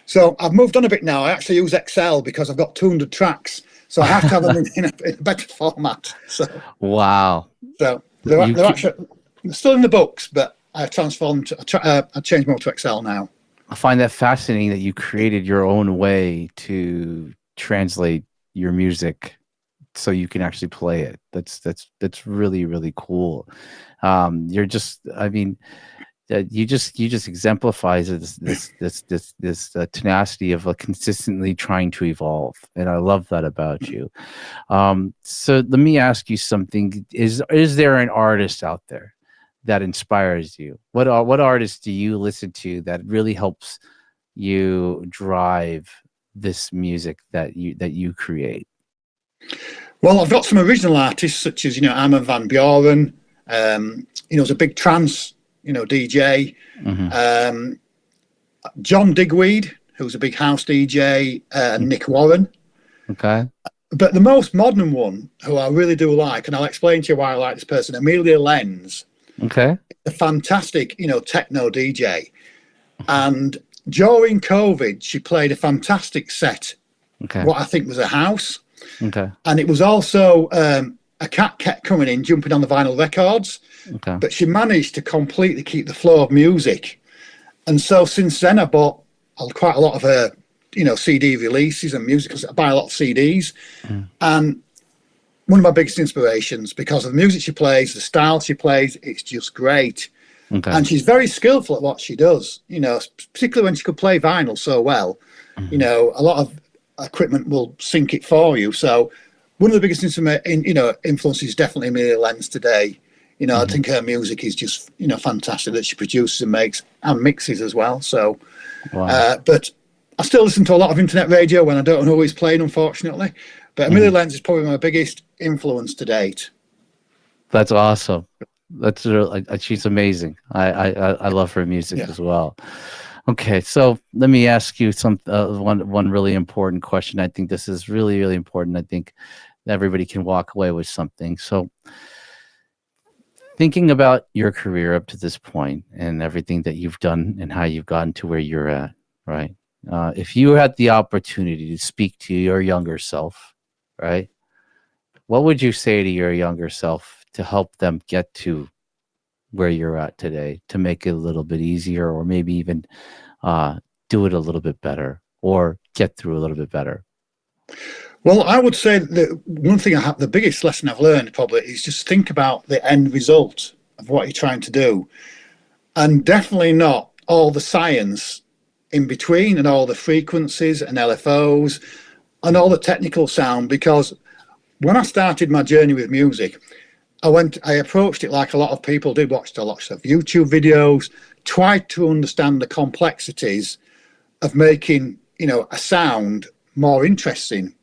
So I've moved on a bit now. I actually use Excel because I've got 200 tracks. So I have to have them in a better format. So wow. So they're still in the books, but I transformed. I changed more to Excel now. I find that fascinating that you created your own way to translate your music so you can actually play it. That's really, really cool. You're just, I mean, you just exemplifies this tenacity of consistently trying to evolve, and I love that about you. So let me ask you something: is there an artist out there that inspires you? What artists do you listen to that really helps you drive this music that you create? Well, I've got some original artists such as Armin van Buuren. Was a big trance DJ. Hmm. Um, John Digweed, who's a big house DJ. Nick Warren. Okay. But the most modern one, who I really do like, and I'll explain to you why I like this person, Amelia Lenz, Okay. a fantastic techno DJ. And during COVID, she played a fantastic set, Okay. what I think was a house. Okay. And it was also a cat kept coming in, jumping on the vinyl records, Okay. but she managed to completely keep the flow of music. And so since then, I bought quite a lot of her, CD releases and music. I buy a lot of CDs. Mm. And one of my biggest inspirations, because of the music she plays, the style she plays, it's just great. Okay. And she's very skillful at what she does, particularly when she could play vinyl so well. Mhm. A lot of equipment will sync it for you. So one of the biggest influences is definitely Amelia Lenz today. I think her music is just, fantastic that she produces and makes and mixes as well. So, Wow. but I still listen to a lot of internet radio when I don't know who he's playing, unfortunately. But Amelia Lenz is probably my biggest influence to date. That's awesome. That's really, she's amazing. I love her music Yeah. as well. Okay, so let me ask you one really important question. I think this is really, really important. I think everybody can walk away with something. So thinking about your career up to this point and everything that you've done and how you've gotten to where you're at, right? If you had the opportunity to speak to your younger self, right? What would you say to your younger self to help them get to where you're at today, to make it a little bit easier, or maybe even do it a little bit better, or get through a little bit better? Well, I would say that one thing the biggest lesson I've learned probably is just think about the end result of what you're trying to do, and definitely not all the science in between and all the frequencies and LFOs and all the technical sound. Because when I started my journey with music, I approached it like a lot of people did, watched a lot of YouTube videos, tried to understand the complexities of making, a sound more interesting.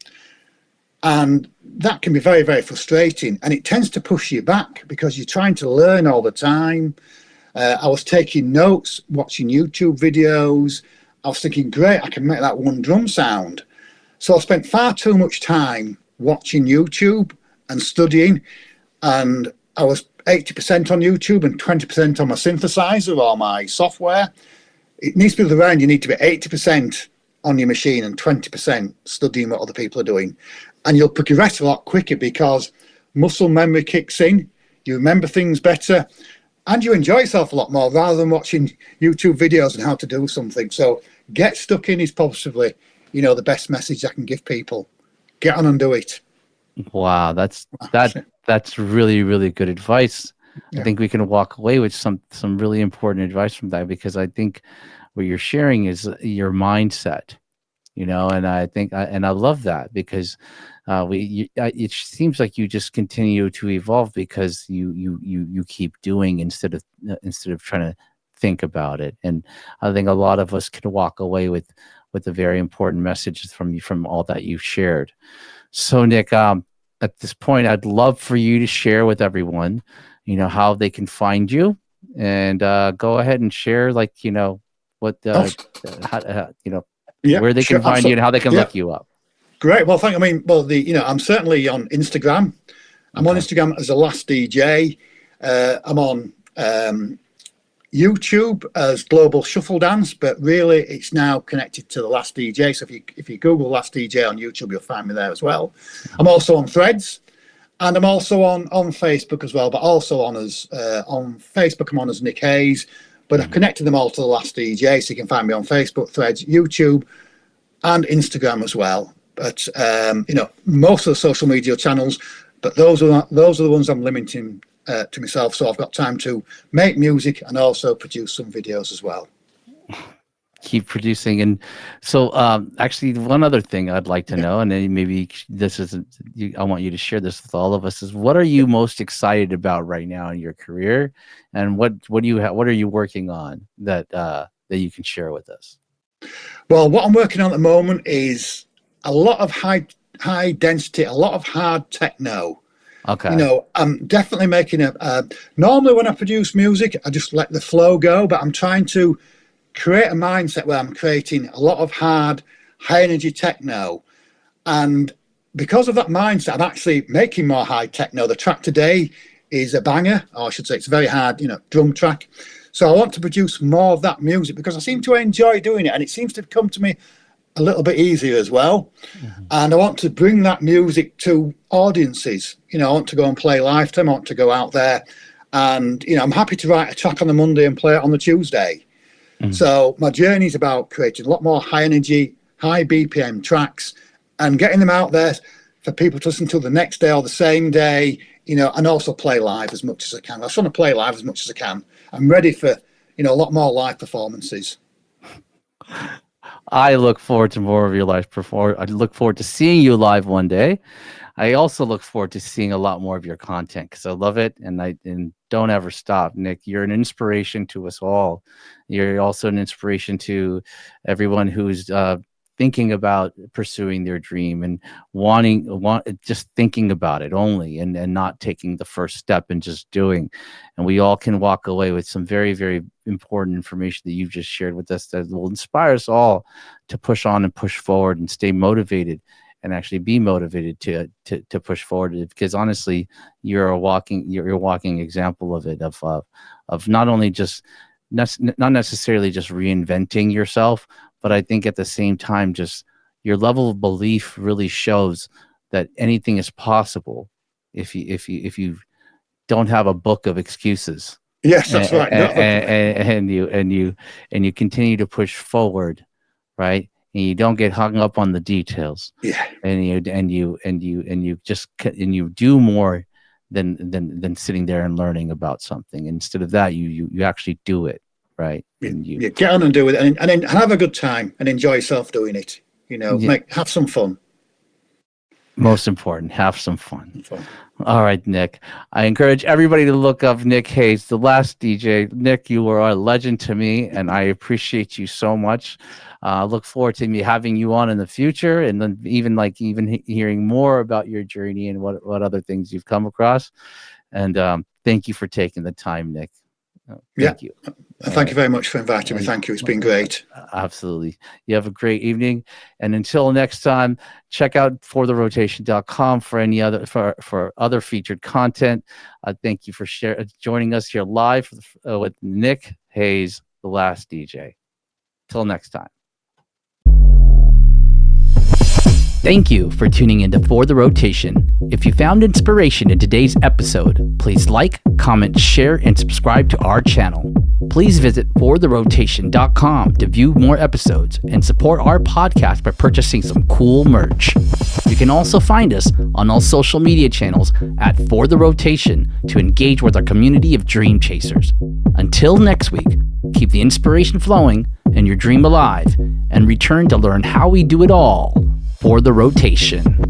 And that can be very, very frustrating. And it tends to push you back because you're trying to learn all the time. I was taking notes, watching YouTube videos. I was thinking, great, I can make that one drum sound. So I spent far too much time watching YouTube and studying. And I was 80% on YouTube and 20% on my synthesizer or my software. It needs to be the other way around. You need to be 80% on your machine and 20% studying what other people are doing. And you'll progress a lot quicker because muscle memory kicks in, you remember things better, and you enjoy yourself a lot more rather than watching YouTube videos on how to do something. So get stuck in is possibly, the best message I can give people. Get on and do it. Wow, that's really, really good advice. Yeah. I think we can walk away with some really important advice from that, because I think what you're sharing is your mindset, and I think and I love that, because it seems like you just continue to evolve because you keep doing instead of trying to think about it. And I think a lot of us can walk away with a very important message from all that you've shared. So Nick, at this point, I'd love for you to share with everyone, how they can find you, and go ahead and share, like, what how, Yeah, where they sure, can find you and how they can yeah. look you up. Great. Well, I'm certainly on Instagram. I'm on Instagram as a Last DJ. I'm on YouTube as Global Shuffle Dance, but really it's now connected to the Last DJ. So if you Google Last DJ on YouTube, you'll find me there as well. I'm also on Threads, and I'm also on Facebook as well. But also on Facebook, I'm on as Nick Hayes. But I've connected them all to the Last DJ, so you can find me on Facebook, Threads, YouTube, and Instagram as well. But most of the social media channels, but those are the ones I'm limiting to myself. So I've got time to make music and also produce some videos as well. Keep producing. And so actually one other thing I'd like to know, and then maybe this isn't, I want you to share this with all of us, is what are you most excited about right now in your career, and what do you what are you working on that you can share with us? Well, what I'm working on at the moment is a lot of high density, a lot of hard techno. Okay. I'm definitely making normally when I produce music, I just let the flow go, but I'm trying to create a mindset where I'm creating a lot of hard, high energy techno. And because of that mindset, I'm actually making more high techno. The track today is a banger, or I should say it's a very hard, drum track. So I want to produce more of that music because I seem to enjoy doing it, and it seems to come to me a little bit easier as well. Mm-hmm. And I want to bring that music to audiences. I want to go and play live to them. I want to go out there, and I'm happy to write a track on the Monday and play it on the Tuesday. Mm-hmm. So my journey is about creating a lot more high energy, high BPM tracks and getting them out there for people to listen to the next day or the same day, and also play live as much as I can. I just want to play live as much as I can. I'm ready for, a lot more live performances. I look forward to more of your live performance. I look forward to seeing you live one day. I also look forward to seeing a lot more of your content because I love it, and don't ever stop, Nick. You're an inspiration to us all. You're also an inspiration to everyone who's thinking about pursuing their dream and just thinking about it only and not taking the first step and just doing. And we all can walk away with some very, very important information that you've just shared with us that will inspire us all to push on and push forward and stay motivated and actually be motivated to push forward. Because honestly, you're a walking example of it, of not only just not necessarily just reinventing yourself, but I think at the same time, just your level of belief really shows that anything is possible if you don't have a book of excuses. Yes, that's right. And you continue to push forward, right? And you don't get hung up on the details. Yeah. And you do more than sitting there and learning about something. Instead of that, you actually do it. Right. And you get on and do it and have a good time and enjoy yourself doing it. Have some fun. Most important, have some fun. All right, Nick. I encourage everybody to look up Nick Hayes, the last DJ. Nick, you are a legend to me, and I appreciate you so much. I look forward to me having you on in the future, and then even hearing more about your journey and what other things you've come across. And thank you for taking the time, Nick. Thank you. Thank you very much for inviting me. Thank you. It's been great. Absolutely. You have a great evening. And until next time, check out fortherotation.com for any other for other featured content. Thank you for joining us here live with Nick Hayes, the last DJ. Till next time. Thank you for tuning into For the Rotation. If you found inspiration in today's episode, please like, comment, share, and subscribe to our channel. Please visit fortherotation.com to view more episodes and support our podcast by purchasing some cool merch. You can also find us on all social media channels at For the Rotation to engage with our community of dream chasers. Until next week, keep the inspiration flowing and your dream alive, and return to learn how we do it all. For the Rotation.